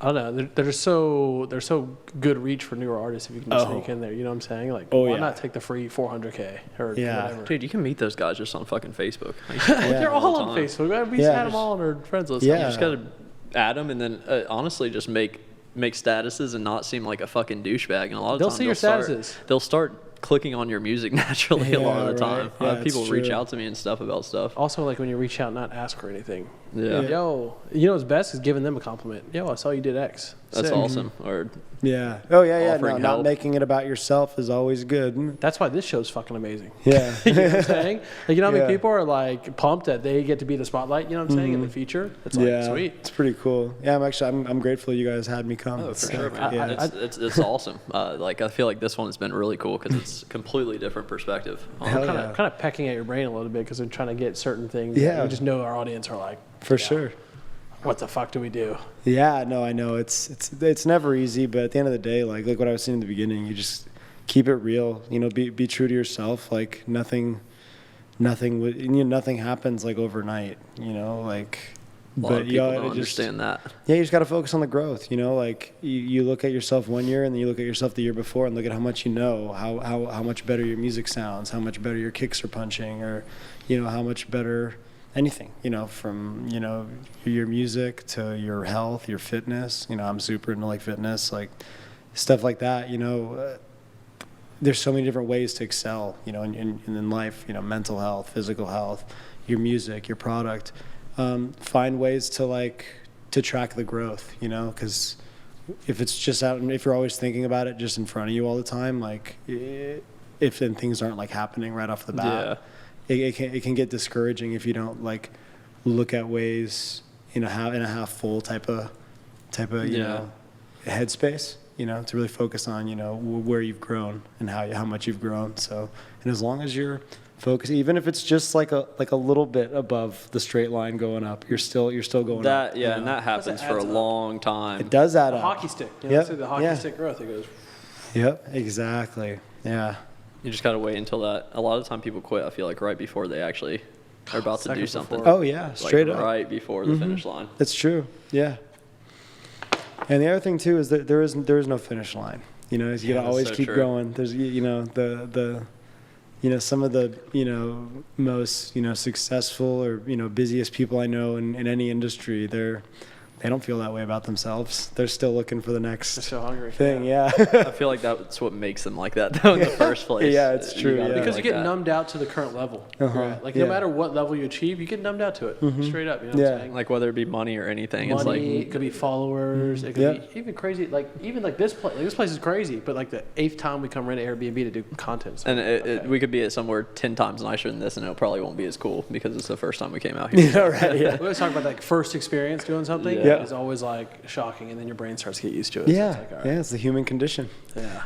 know. They're so good reach for newer artists if you can just sneak in there. You know what I'm saying? Like, why not take the free 400K or whatever? Dude, you can meet those guys just on fucking Facebook. They're all on Facebook. We just had them all on our friends list. Yeah. You just gotta add them and then honestly just make statuses and not seem like a fucking douchebag. And a lot of they'll times see your statuses. They'll start clicking on your music naturally a lot of the time. Yeah, people reach out to me and stuff about stuff. Also, like when you reach out, not ask for anything. Yeah. Yo, you know what's best is giving them a compliment. Yo, I saw you did X. That's awesome. Or yeah. Oh yeah. No, help. not making it about yourself is always good. That's why this show's fucking amazing. Yeah. You know what I'm saying? Like, you know how many people are like pumped that they get to be the spotlight, you know what I'm saying, in the feature? It's like sweet. It's pretty cool. Yeah, I'm grateful you guys had me come. Oh, for sure, man. It's awesome. Like I feel like this one has been really cool because it's a completely different perspective. Kind of pecking at your brain a little bit because they're trying to get certain things. Yeah. We just know our audience are like, for sure. What the fuck do we do? Yeah, no, I know it's never easy, but at the end of the day, like what I was saying in the beginning, you just keep it real. You know, be true to yourself. Like nothing happens like overnight. You know, like. A lot of people don't understand that. Yeah, you just got to focus on the growth. You know, like you look at yourself one year and then you look at yourself the year before and look at how much you know, how much better your music sounds, how much better your kicks are punching, or you know how much better anything. You know, from you know your music to your health, your fitness. You know, I'm super into like fitness, like stuff like that. You know, there's so many different ways to excel. You know, in life. You know, mental health, physical health, your music, your product. Find ways to track the growth, you know, because if it's just out and if you're always thinking about it just in front of you all the time, like if then things aren't like happening right off the bat, it can get discouraging if you don't like look at ways in a half full type of you know headspace, you know, to really focus on you know where you've grown and how much you've grown. So and as long as you're focus, even if it's just like a little bit above the straight line going up. You're still going up. That yeah, and that happens for a adds up. long time. It does add The up. hockey stick. You know, Yep. see the hockey stick growth. It goes. Yep, exactly. Yeah. You just gotta wait until that. A lot of the time, people quit. I feel like right before they actually are about to do Seconds something. before. Oh yeah, Like, straight up. right before the finish line. That's true. Yeah. And the other thing too is that there is no finish line. You know, you Yeah, gotta that's always so keep true. going. There's some of the most successful or busiest people I know in any industry. They don't feel that way about themselves. They're still looking for the next They're so hungry. thing. Yeah. I feel like that's what makes them like that, though, in the first place. Yeah, it's true, gotta yeah. be Because like you get that. numbed out to the current level. Uh-huh. Right? Like Yeah. no matter what level you achieve, you get numbed out to it. Straight up. You know what Yeah. I'm saying? Like whether it be money or anything, Money, it's like it could be followers, it could Yeah. be even crazy. Like even like this place. Like this place is crazy, but like the 8th time we come rent an Airbnb to do content. It's and like, we could be at somewhere 10 times nicer than this, and it probably won't be as cool because it's the first time we came out here. Yeah. Right. Yeah. we always talk about like first experience doing something. Yeah. Is always like shocking, and then your brain starts to get used to it. So Yeah. it's like, all right. Yeah. It's the human condition. Yeah.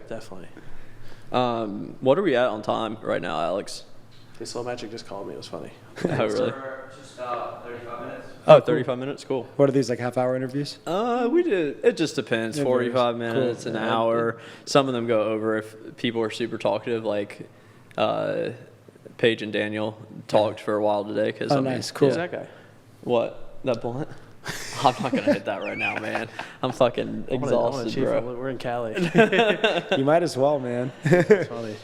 Definitely. What are we at on time right now, Alex? Okay, Slow Magic just called me. It was funny. Oh, really? Just about 35 minutes. Oh, 35 minutes? Cool. What are these, like half-hour interviews? We did. It just depends. It 45 varies. minutes, Cool. an Yeah. hour. Some of them go over if people are super talkative, like Paige and Daniel talked for a while today. Cause, Oh, nice. Cool. Who's that guy? What? That blunt? I'm not going to hit that right now, man. I'm fucking I wanna exhausted, cheat bro. for- We're in Cali. You might as well, man. It's funny.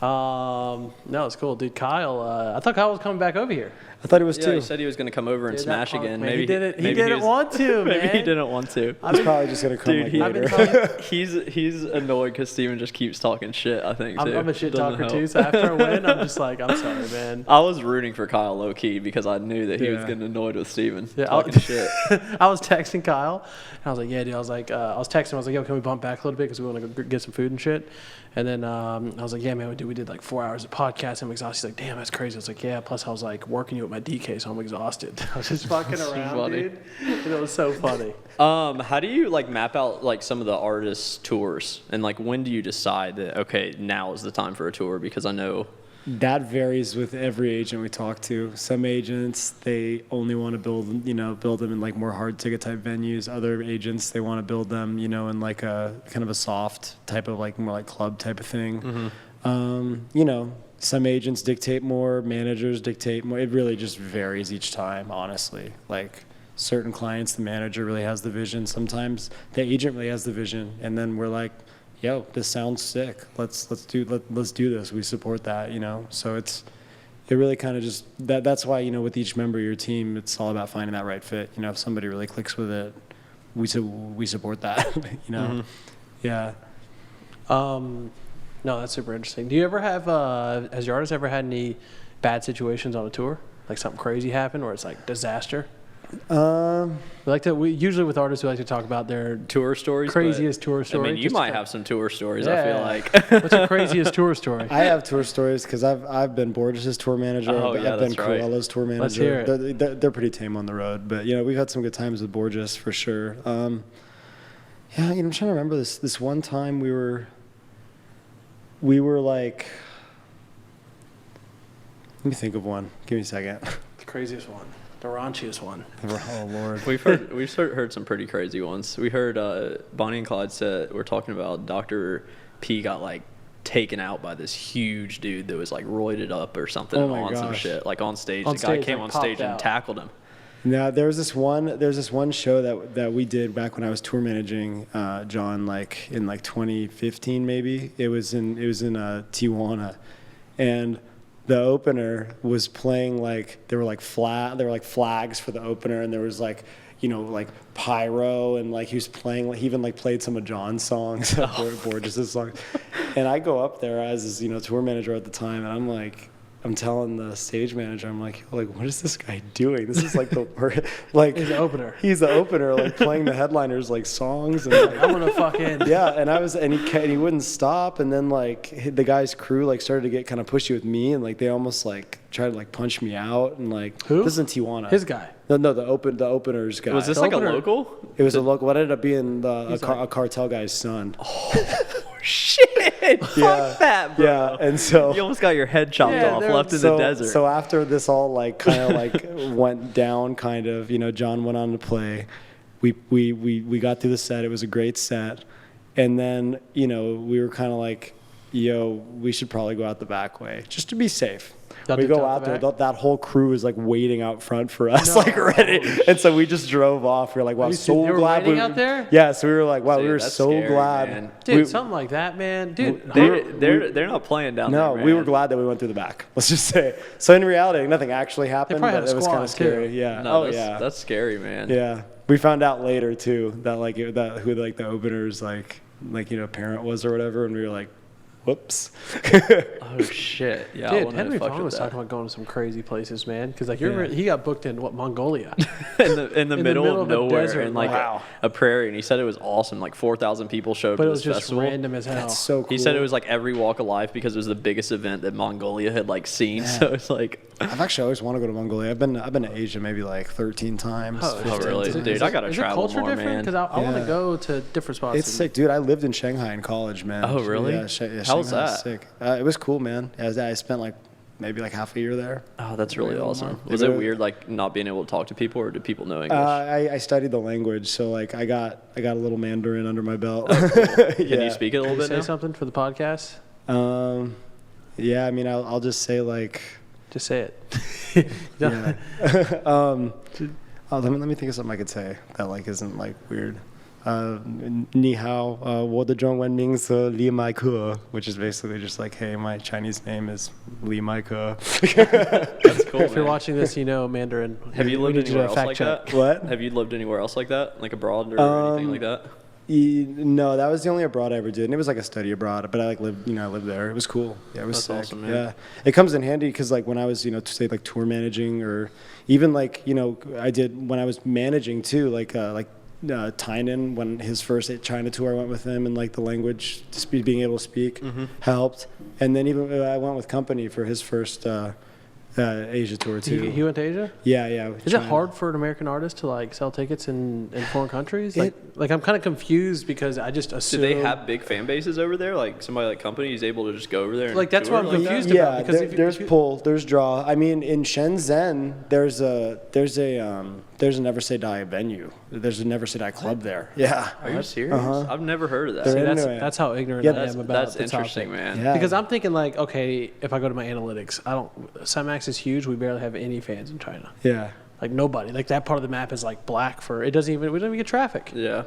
No, it's cool, dude. Kyle, I thought Kyle was coming back over here. I thought it was Yeah, two. he said he was going to come over and Dude, that smash punk, again. man, Maybe he didn't. He maybe didn't was- want to. Maybe he man. didn't want to. He's probably just gonna come Dude, like he- I've been later. telling, He's annoyed because Steven just keeps talking shit, I think, too. I'm a shit Doesn't talker help. too. So after I win, I'm just like, I'm sorry, man. I was rooting for Kyle low key because I knew that he was Yeah. getting annoyed with Steven Yeah, talking shit. I was texting Kyle, and I was like, "Yeah, dude." I was texting him. I was like, "Yo, can we bump back a little bit because we want to get some food and shit?" And then I was like, "Yeah, man, we did like 4 hours of podcast. I'm exhausted." He's like, "Damn, that's crazy." I was like, "Yeah." Plus, I was like working you at my DK, so I'm exhausted. I was just fucking around, funny. dude. And it was so funny. How do you like map out like some of the artists' tours, and like when do you decide that okay, now is the time for a tour? Because I know That varies with every agent we talk to. Some agents, they only want to build them in like more hard ticket type venues. Other agents, they want to build them, in like a kind of a soft type of like more like club type of thing. Some agents dictate more, managers dictate more. It really just varies each time, honestly. Like certain clients, the manager really has the vision. Sometimes the agent really has the vision, and then we're like, yo, this sounds sick. Let's do this. We support that, So it really kind of just that's why, with each member of your team, it's all about finding that right fit. If somebody really clicks with it, we support that, Yeah. No, that's super interesting. Do you ever have? Has your artist ever had any bad situations on a tour? Like something crazy happened, where it's like disaster? We usually with artists, we like to talk about their tour stories, craziest tour but, story. I mean, you just might to- have some tour stories. Yeah. I feel like. What's your craziest tour story? I have tour stories because I've been Borges' tour manager. Oh, I've yeah, been that's right. Cruella's tour manager. Let's hear it. They're pretty tame on the road, but we've had some good times with Borges for sure. I'm trying to remember this one time we were like, let me think of one. Give me a second. The craziest one, the raunchiest one. Oh Lord. We've heard some pretty crazy ones. We heard Bonnie and Clyde said we're talking about Dr. P got like taken out by this huge dude that was like roided up or something Oh my on some gosh. shit like on stage. On The guy stage, came like, on popped stage and out. tackled him. Now there's this one show that we did back when I was tour managing John, like in like 2015 maybe. It was in Tijuana, and the opener was playing like there were like flags for the opener, and there was like like pyro, and like he was playing, he even like played some of John's songs, Borges' songs. And I go up there as his tour manager at the time, and I'm telling the stage manager, I'm like, what is this guy doing? This is like the worst. Like He's the opener. He's the opener, like playing the headliners like songs, and like, I'm gonna fucking. yeah. And he wouldn't stop, and then like the guy's crew like started to get kind of pushy with me, and like they almost like tried to like punch me out, and like Who? This is in Tijuana. His guy. No, the opener's guy. Was this The like opener. a local? It was a local. What ended up being a He's like- cartel guy's son. Shit! Fuck that, bro. Yeah, and so You almost got your head chopped Yeah, off, they're- left in the desert. So after this all like kind of like went down, kind of, John went on to play. We got through the set. It was a great set, and then we were kind of like, yo, we should probably go out the back way just to be safe. Y'all We dipped go out out the there. back? That whole crew is like waiting out front for us, No. like ready. And so we just drove off. We were like, wow, you so they were glad waiting out there? Yeah, so we were like, wow, Dude, we were that's so scary, glad. man. Dude, We- something like that, man. Dude, They're not playing down there, No, man. we were glad that we went through the back. Let's just say. So in reality, nothing actually happened, probably but had a it was kind squad, of scary. too. Yeah. No, yeah. that's scary, man. Yeah. We found out later too that like who like the opener's parent was or whatever, and we were like, whoops. Oh shit! Yeah, I Dude, wouldn't Henry have fucked Fong was with talking that. about going to some crazy places, man. Because like Yeah. he got booked in Mongolia. in the middle of the nowhere, desert, in like wow. a prairie, and he said it was awesome. Like 4,000 people showed But to it was this just festival. random as hell. That's so cool. He said it was like every walk of life because it was the biggest event that Mongolia had like seen. So it's like, I've actually always wanted to go to Mongolia. I've been to Asia maybe like 13 times. Oh, 15 really? Is it- Dude, is I it- gotta is travel the culture more, different? man. Because I want to Yeah. go to different spots. It's sick, dude. I lived in Shanghai in college, man. Oh, really? Yeah, How was Shanghai's that? Sick. It was cool, man. I spent like maybe like half a year there. oh, that's really Maybe a little awesome. more. Was Maybe it a- weird like not being able to talk to people, or did people know English? I studied the language, so like I got a little Mandarin under my belt. Can Yeah. you speak it a Can little you bit say now? something for the podcast? Yeah, I mean, I'll just say like, Just say it. yeah. Let me think of something I could say that like isn't like weird. Ni hao, 我的中文名是李麦克, which is basically just like, hey, my Chinese name is Li Mai Ke. That's cool. If you're man. watching this, you know Mandarin. Have you We lived need you to anywhere else fact like check. that? What? Have you lived anywhere else like that, like abroad or anything like that? No, that was the only abroad I ever did, and it was like a study abroad. But I like lived, I lived there. It was cool. Yeah, it was That's sick. awesome, man. Yeah, it comes in handy because like when I was, say like tour managing, or even like I did when I was managing too, like Tynan, when his first China tour, I went with him, and like the language, being able to speak, helped. And then even I went with company for his first Asia tour too. He went to Asia? Yeah. Is it hard for an American artist to like sell tickets in foreign countries? Like I'm kind of confused because I just Do assume. they have big fan bases over there? Like somebody like company is able to just go over there and Like, that's tour? what I'm Like, confused Yeah, about, because if you- there's if you- pull, there's draw. I mean, in Shenzhen, there's a Never Say Die venue. There's a Never Say Die club there. Yeah. Are you serious? Uh-huh. I've never heard of that. They're See, in- that's, into it. that's how ignorant Yeah, I That's, am about that's the interesting, topic. man. Yeah. Because I'm thinking like, okay, if I go to my analytics, Cymatics is huge. We barely have any fans in China. Yeah. Like nobody. Like that part of the map is like black for. We don't even get traffic. Yeah,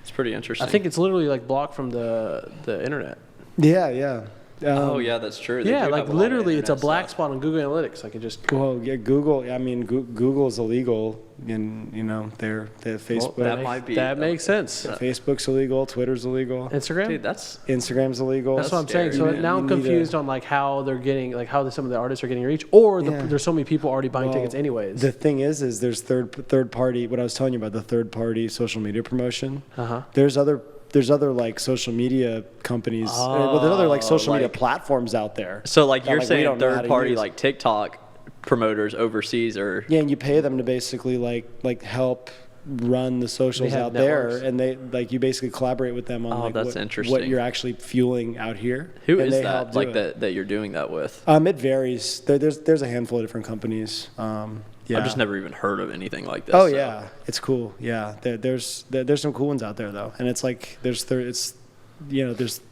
it's pretty interesting. I think it's literally like blocked from the internet. Yeah. Oh yeah, that's true. They Yeah, do like have a lot of literally, it's a internet black stuff. spot on Google Analytics. Like it just. Well, yeah, Google. I mean, Google's illegal, and their Facebook. That makes sense. Facebook's illegal. Twitter's illegal. Instagram. Dude, that's Instagram's illegal. That's what I'm saying. So scary, man. now I'm You need confused on like how they're getting, like how some of the artists are getting reach, or Yeah. there's so many people already buying Well, tickets anyways. The thing is there's third party. What I was telling you about the third party social media promotion. Uh-huh. There's other like social media companies. Well, there's other like social media like- platforms out there. so like that, you're we saying don't know how third to party use. like TikTok promoters overseas or Yeah, and you pay them to basically like help run the socials They have out there, networks. and they like you basically collaborate with them on Oh, like that's what interesting. you're actually fueling out here. who and is they that help do like it. that you're doing that with? It varies. There's a handful of different companies. Yeah. I've just never even heard of anything like this. Oh so. yeah, it's cool. Yeah, there's some cool ones out there though, and it's like there's just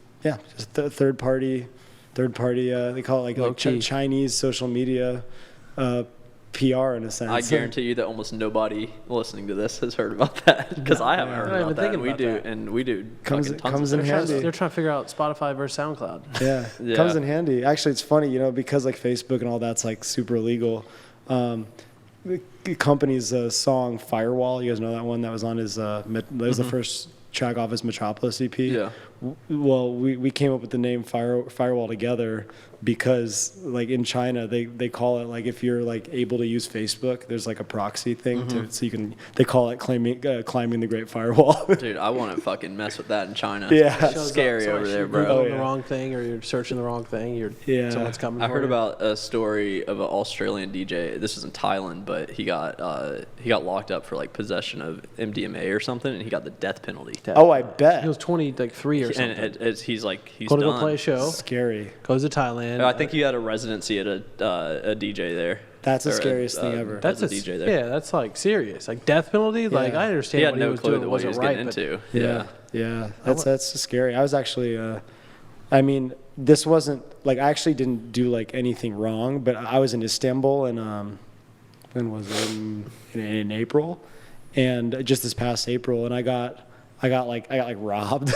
third party. They call it like Low-key. Chinese social media PR in a sense. I guarantee you that almost nobody listening to this has heard about that because I haven't I'm heard not even about that. thinking And we about do, that. and we do Comes- fucking tons comes of in stuff. handy. They're trying to figure out Spotify versus SoundCloud. Yeah, Yeah. comes in handy. Actually, it's funny, because like Facebook and all that's like super illegal. The company's song Firewall, you guys know that one that was on his that was the first track off his Metropolis EP. Yeah. Well, we came up with the name Firewall together, because like in China they call it like if you're like able to use Facebook, there's like a proxy thing to so you can they call it climbing the Great Firewall. Dude, I want to fucking mess with that in China. Yeah. It's Shows up, scary so over like there, you're bro. Googling Oh, the yeah. wrong thing, or you're searching the wrong thing. Yeah. Someone's coming. I for heard you. about a story of an Australian DJ. This was in Thailand, but he got locked up for like possession of MDMA or something, and he got the death penalty. Oh, I bet. He was 23 or something. And he's Go done. to go play a show. Scary. Goes to Thailand. I think he had a residency at a DJ there. That's the Or scariest thing ever. that's as a DJ there. Yeah, that's like serious. Like death penalty. Like I understand He had what no he was clue doing that what he wasn't was right, getting but into. Yeah. That's scary. I was actually, I mean, this wasn't like I actually didn't do like anything wrong, but I was in Istanbul and when was it in April, and just this past April, and I got robbed.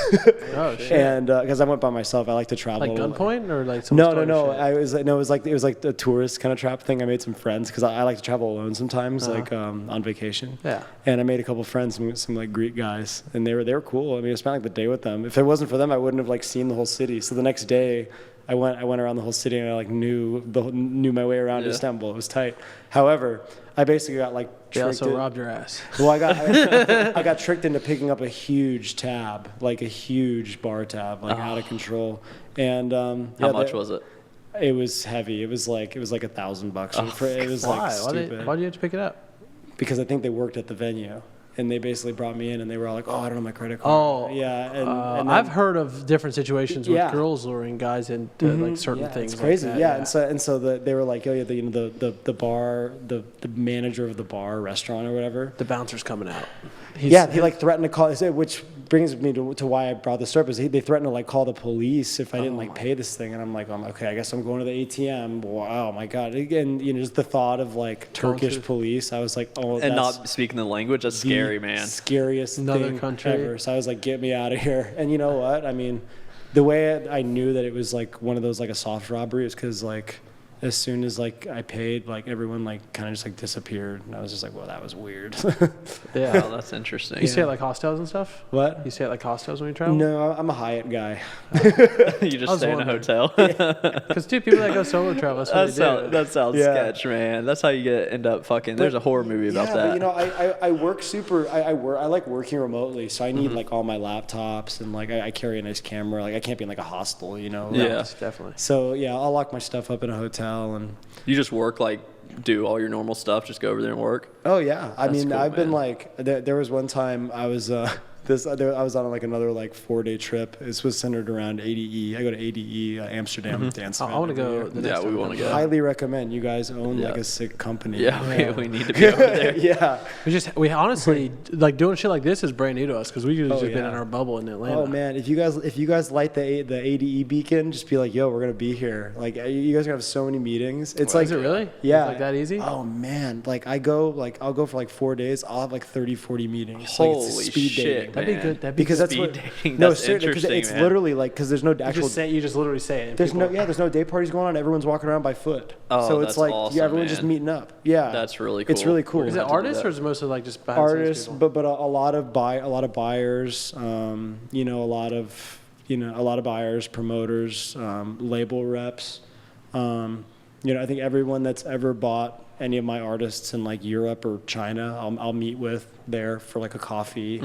Oh shit. And because I went by myself, I like to travel. Like gunpoint or like someone No. shit? It was like a tourist kind of trap thing. I made some friends because I like to travel alone sometimes, like on vacation. Yeah. And I made a couple friends, some like Greek guys, and they were cool. I mean, I spent like the day with them. If it wasn't for them, I wouldn't have like seen the whole city. So the next day, I went around the whole city and I like knew my way around Istanbul. It was tight. However, I basically got like They tricked. also robbed your ass. Well, I got tricked into picking up a huge tab, like a huge bar tab, like out of control. And How much was it? It was heavy. It was like $1,000. It was Why? like stupid. Why did you have to pick it up? Because I think they worked at the venue, and they basically brought me in, and they were all like, "Oh, I don't know my credit Oh, card." Yeah, and I've heard of different situations with Yeah. girls luring guys into like certain yeah, things. it's crazy. Like that, And so they were like, "Oh yeah, the bar, the manager of the bar, restaurant or whatever." the bouncer's coming out. He like threatened to call, which brings me to why I brought this up. Is they threatened to like call the police if I didn't like pay this thing, and I'm like, okay, I guess I'm going to the ATM. Wow, my God! And just the thought of like Turkish police, I was like, oh, And that's not speaking the language, that's scary, man. scariest Another thing country. ever. So I was like, get me out of here. And you know what? I mean, the way I knew that it was like one of those like a soft robbery is because like as soon as like I paid, like everyone like kind of just like disappeared, and I was just like, well, that was weird. Yeah. Oh, that's interesting. You stay at like hostels and stuff? What? You stay at like hostels when you travel? No, I'm a Hyatt guy. You just was stay in a wondering. hotel. Because dude, people that go solo travel, that's what they do. That sounds Yeah. sketch, man. That's how you end up fucking. There's a horror movie about Yeah, that. but you know, I work super. I like working remotely, so I need like all my laptops and like I carry a nice camera. Like I can't be in like a hostel, you know. Yeah. Yes, definitely. So yeah, I'll lock my stuff up in a hotel and. You just work like do all your normal stuff, just go over there and work. Oh yeah, I That's mean cool, I've been man. like there was one time I was I was on like another like 4-day trip. This was centered around ADE. I go to ADE Amsterdam dance. I want to event every go. year. The next Yeah, we time. want to go. Highly recommend. You guys own Yeah. like a sick company. Yeah, we need to be over there. yeah. We honestly like doing shit like this is brand new to us because we usually Oh, just been yeah. in our bubble in Atlanta. Oh man, if you guys light the ADE beacon, just be like, yo, we're gonna be here. Like you guys are gonna have so many meetings. It's like is it really? Yeah. It's like that easy? Oh man, like I'll go for like 4 days. I'll have like 30, 40 meetings. Holy like it's speed shit, dating. That'd be man. good. That'd be Because good. that's what. Speed dating, No, that's seriously, because interesting, it's man. literally like because there's no actual. You just literally say it. and There's people- there's no day parties going on. Everyone's walking around by foot. Oh, so that's it's like awesome, everyone's just man. meeting up. Yeah, That's really It's cool. really cool. We're Is gonna it have to do artists that. or is it mostly like just behind the scenes Artists, people? but a lot of buyers. A lot of buyers, promoters, label reps. I think everyone that's ever bought any of my artists in like Europe or China, I'll meet with there for like a coffee.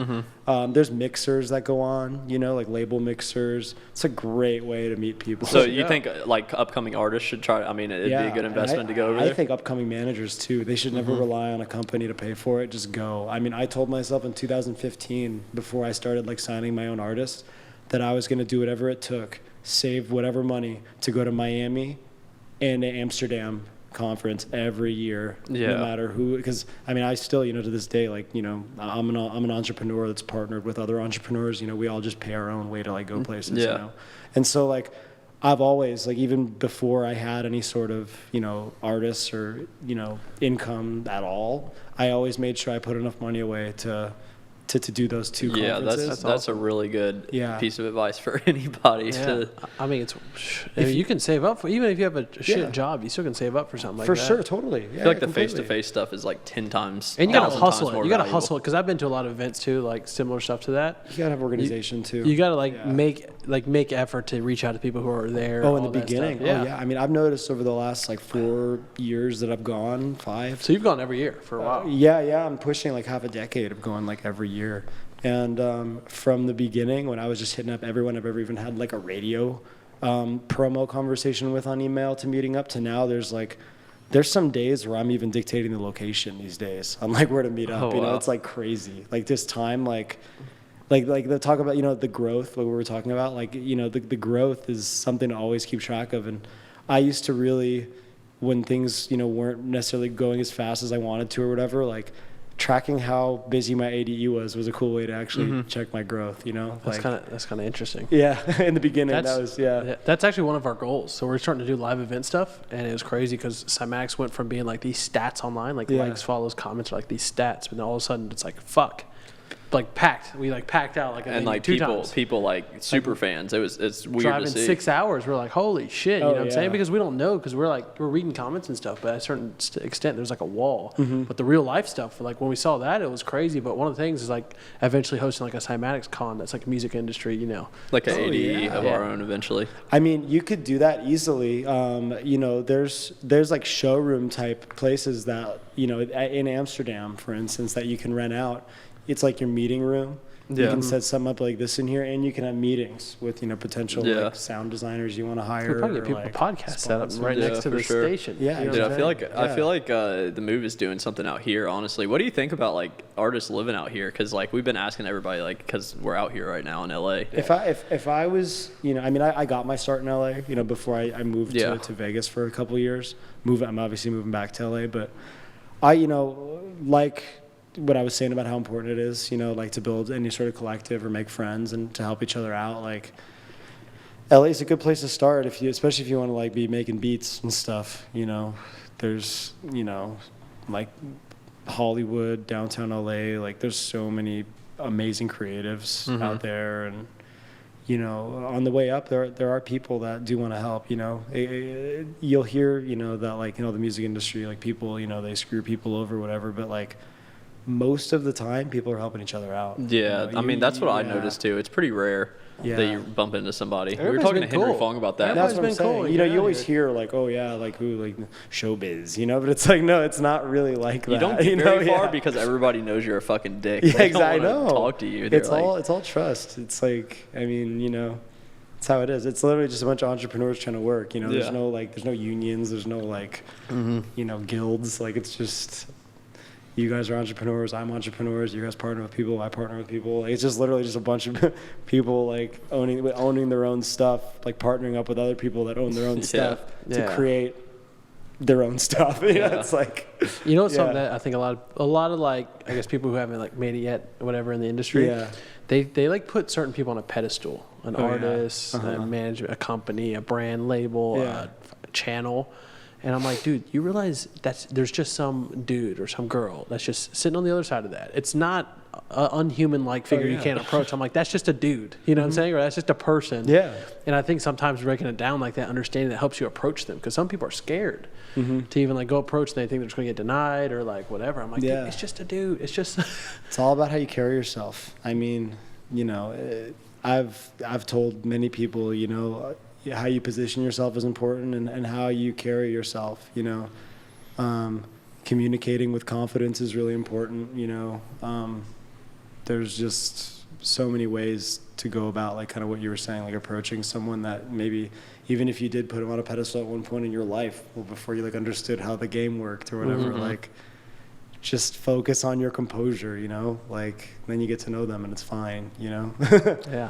There's mixers that go on, like label mixers. It's a great way to meet people. So you think like upcoming artists should try? I mean, it'd be a good and investment to go over I there. think upcoming managers too. They should never rely on a company to pay for it. Just go. I mean, I told myself in 2015 before I started like signing my own artists that I was going to do whatever it took, save whatever money to go to Miami and to Amsterdam conference every year, Yeah. no matter who. Because I mean, I still, to this day, like, I'm an entrepreneur that's partnered with other entrepreneurs. We all just pay our own way to like go places. Yeah. And so like, I've always like even before I had any sort of artists or income at all, I always made sure I put enough money away to to do those two Yeah, conferences. that's a really good Yeah. piece of advice for anybody. Yeah. To, I mean, you can save up for, even if you have a shit Yeah. job, you still can save up for something like For that. sure, totally. Yeah, I feel like the completely. face-to-face stuff is like 10 times. And you gotta 1,000 hustle times it. more You gotta valuable. hustle it because I've been to a lot of events too, like similar stuff to that. You gotta have organization too. You gotta like Yeah. make effort to reach out to people who are there. Oh, in the all that beginning. stuff. Oh, yeah. I mean, I've noticed over the last like 4 years that I've gone, 5. So you've gone every year for a while. Yeah. I'm pushing like half a decade of going like every year. And from the beginning, when I was just hitting up everyone I've ever even had like a radio promo conversation with on email to meeting up, to now there's some days where I'm even dictating the location these days on like where to meet up. Oh, You know, wow. it's like crazy. Like this time, like the talk about, you know, the growth, what we were talking about, like, you know, the growth is something to always keep track of. And I used to really, when things, you know, weren't necessarily going as fast as I wanted to or whatever, like tracking how busy my ADE was a cool way to actually check my growth, you know? That's Like, kind of interesting. yeah, in the beginning, that was, yeah. That's actually one of our goals. So we're starting to do live event stuff, and it was crazy because Cymatics went from being like these stats online, like Yeah. likes, follows, comments, are like these stats, but then all of a sudden it's like fuck, like packed. We like packed out like And maybe like 2 people, times. people like super fans. It's weird Driving to see. 6 hours, we're like, holy shit, you Oh, know what I'm saying? yeah. Because we don't know, because we're reading comments and stuff, but at a certain extent, there's like a wall. Mm-hmm. But the real life stuff, like when we saw that, it was crazy. But one of the things is like eventually hosting like a Cymatics con that's like music industry, you know. Like an Oh, ADE yeah. of our own eventually. I mean, you could do that easily. You know, there's like showroom type places that, you know, in Amsterdam, for instance, that you can rent out. It's like your meeting room. You Yeah. can set something up like this in here, and you can have meetings with, you know, potential Yeah. like sound designers you want to hire. We'll probably get or, people like, podcast set up sponsors. right Yeah, next to for the sure. station. Yeah, You know Dude, what I I'm feel saying? like I feel like the move is doing something out here. Honestly, what do you think about like artists living out here? Because like we've been asking everybody, like, because we're out here right now in LA. If I was, you know, I mean, I got my start in LA, you know, before I moved Yeah. to Vegas for a couple of years. I'm obviously moving back to LA, but you know, like what I was saying about how important it is, you know, like to build any sort of collective or make friends and to help each other out. Like LA is a good place to start especially if you want to like be making beats and stuff, you know. There's, you know, like Hollywood, downtown LA, like there's so many amazing creatives out there. And you know, on the way up there are people that do want to help, you know. You'll hear, you know, that like, you know, the music industry, like people, you know, they screw people over, whatever, but like most of the time people are helping each other out. Yeah, You know, I mean that's what I yeah. noticed too. It's pretty rare that Yeah. you bump into somebody. We were Everybody's talking to been Henry cool. Fong about that. That's Everybody's what I'm been saying. cool. You know, Get you out always here. hear like, oh yeah, like who, like showbiz, you know, but it's like, no, it's not really like that. You don't get you very know? far Yeah. because everybody knows you're a fucking dick. Yeah, They exactly. don't wanna No. talk to you. They're It's like, all trust. It's like, I mean, you know, it's how it is. It's literally just a bunch of entrepreneurs trying to work. You know, Yeah. there's no unions. There's no like, you know, guilds. Like it's just, you guys are entrepreneurs. I'm entrepreneurs. You guys partner with people. I partner with people. Like, it's just literally just a bunch of people like owning their own stuff, like partnering up with other people that own their own Yeah. stuff to Yeah. create their own stuff. You know, Yeah. it's like, You know, it's something Yeah. that I think a lot of like, I guess people who haven't like made it yet, whatever in the industry, Yeah. they like put certain people on a pedestal, an Oh, yeah. artist, Uh-huh. a management, a company, a brand label, Yeah. a channel. And I'm like, dude, you realize there's just some dude or some girl that's just sitting on the other side of that. It's not an unhuman-like figure you yeah. can't approach. I'm like, that's just a dude. You know what I'm saying? Or that's just a person. Yeah. And I think sometimes breaking it down like that, understanding that helps you approach them. Because some people are scared to even like go approach them. They think they're just going to get denied or like whatever. I'm like, Yeah. dude, it's just a dude. It's just... It's all about how you carry yourself. I mean, you know, I've told many people, you know, how you position yourself is important and how you carry yourself, you know. Communicating with confidence is really important, you know. There's just so many ways to go about like kind of what you were saying, like approaching someone that maybe even if you did put them on a pedestal at one point in your life or before you like understood how the game worked or whatever, like just focus on your composure, you know, like then you get to know them and it's fine, you know. Yeah.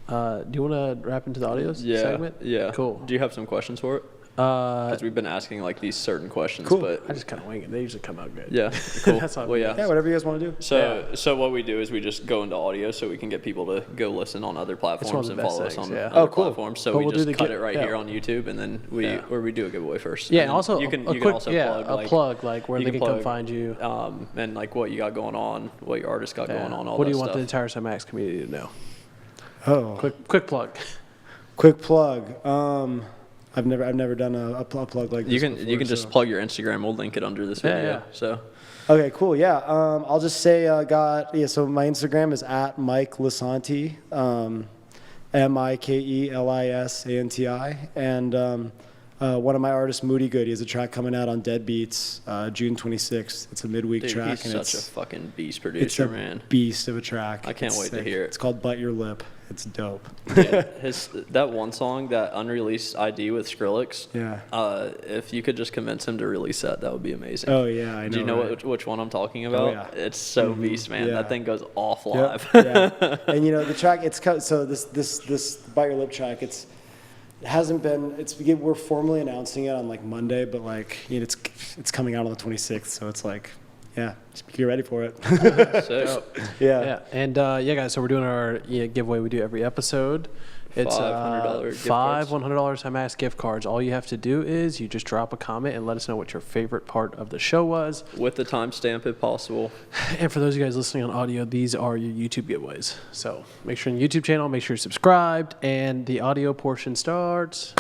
Do you want to wrap into the audio yeah, segment? yeah. Cool. Do you have some questions for it? Because we've been asking like these certain questions, Cool. but I just kind of wing it. They usually come out good. yeah, cool. That's all well, yeah. Yeah, whatever you guys want to do. So what we do is we just go into audio so we can get people to go listen on other one of platforms the and best follow us things, on yeah. other Oh, cool. platforms. So But we we'll do just the cut gi- it right yeah. here on YouTube, and then we do a giveaway first. Yeah, And and also you can a you quick, can also yeah, plug like where you they can can come plug, find you. and like what you got going on, what your artist got going on, all What that do you want stuff. the entire Cymatics community to know? Oh, Quick plug. quick plug. I've never done a plug like this. You can before, just so. plug your Instagram. We'll link it under this Yeah, video. yeah. So Okay, cool. Yeah, I'll just say so my Instagram is at Mike Lisanti, MikeLisanti, and one of my artists, Moody Good, he has a track coming out on Dead Beats, June 26th. It's a midweek dude, track, he's and such a it's fucking beast a producer, man. beast of a track. I can't It's wait to sick. hear it. It's called Bite Your Lip. It's dope. Yeah, that one song, that unreleased ID with Skrillex. Yeah. If you could just convince him to release that, that would be amazing. Oh yeah, I know. Do you know right? which one I'm talking about? yeah. It's so beast, man. Yeah. That thing goes off Yep, live. yeah. And the track, so this Bite Your Lip track, it hasn't been, we're formally announcing it on like Monday, but like, it's coming out on the 26th. So it's like, yeah, just get ready for it. Sick. Yeah. And yeah, guys. So we're doing our giveaway we do every episode. It's $500 gift five cards. $100 Cymatics gift cards. All you have to do is you just drop a comment and let us know what your favorite part of the show was. With the timestamp if possible. And for those of you guys listening on audio, these are your YouTube giveaways. So make sure on the YouTube channel, make sure you're subscribed, and the audio portion starts.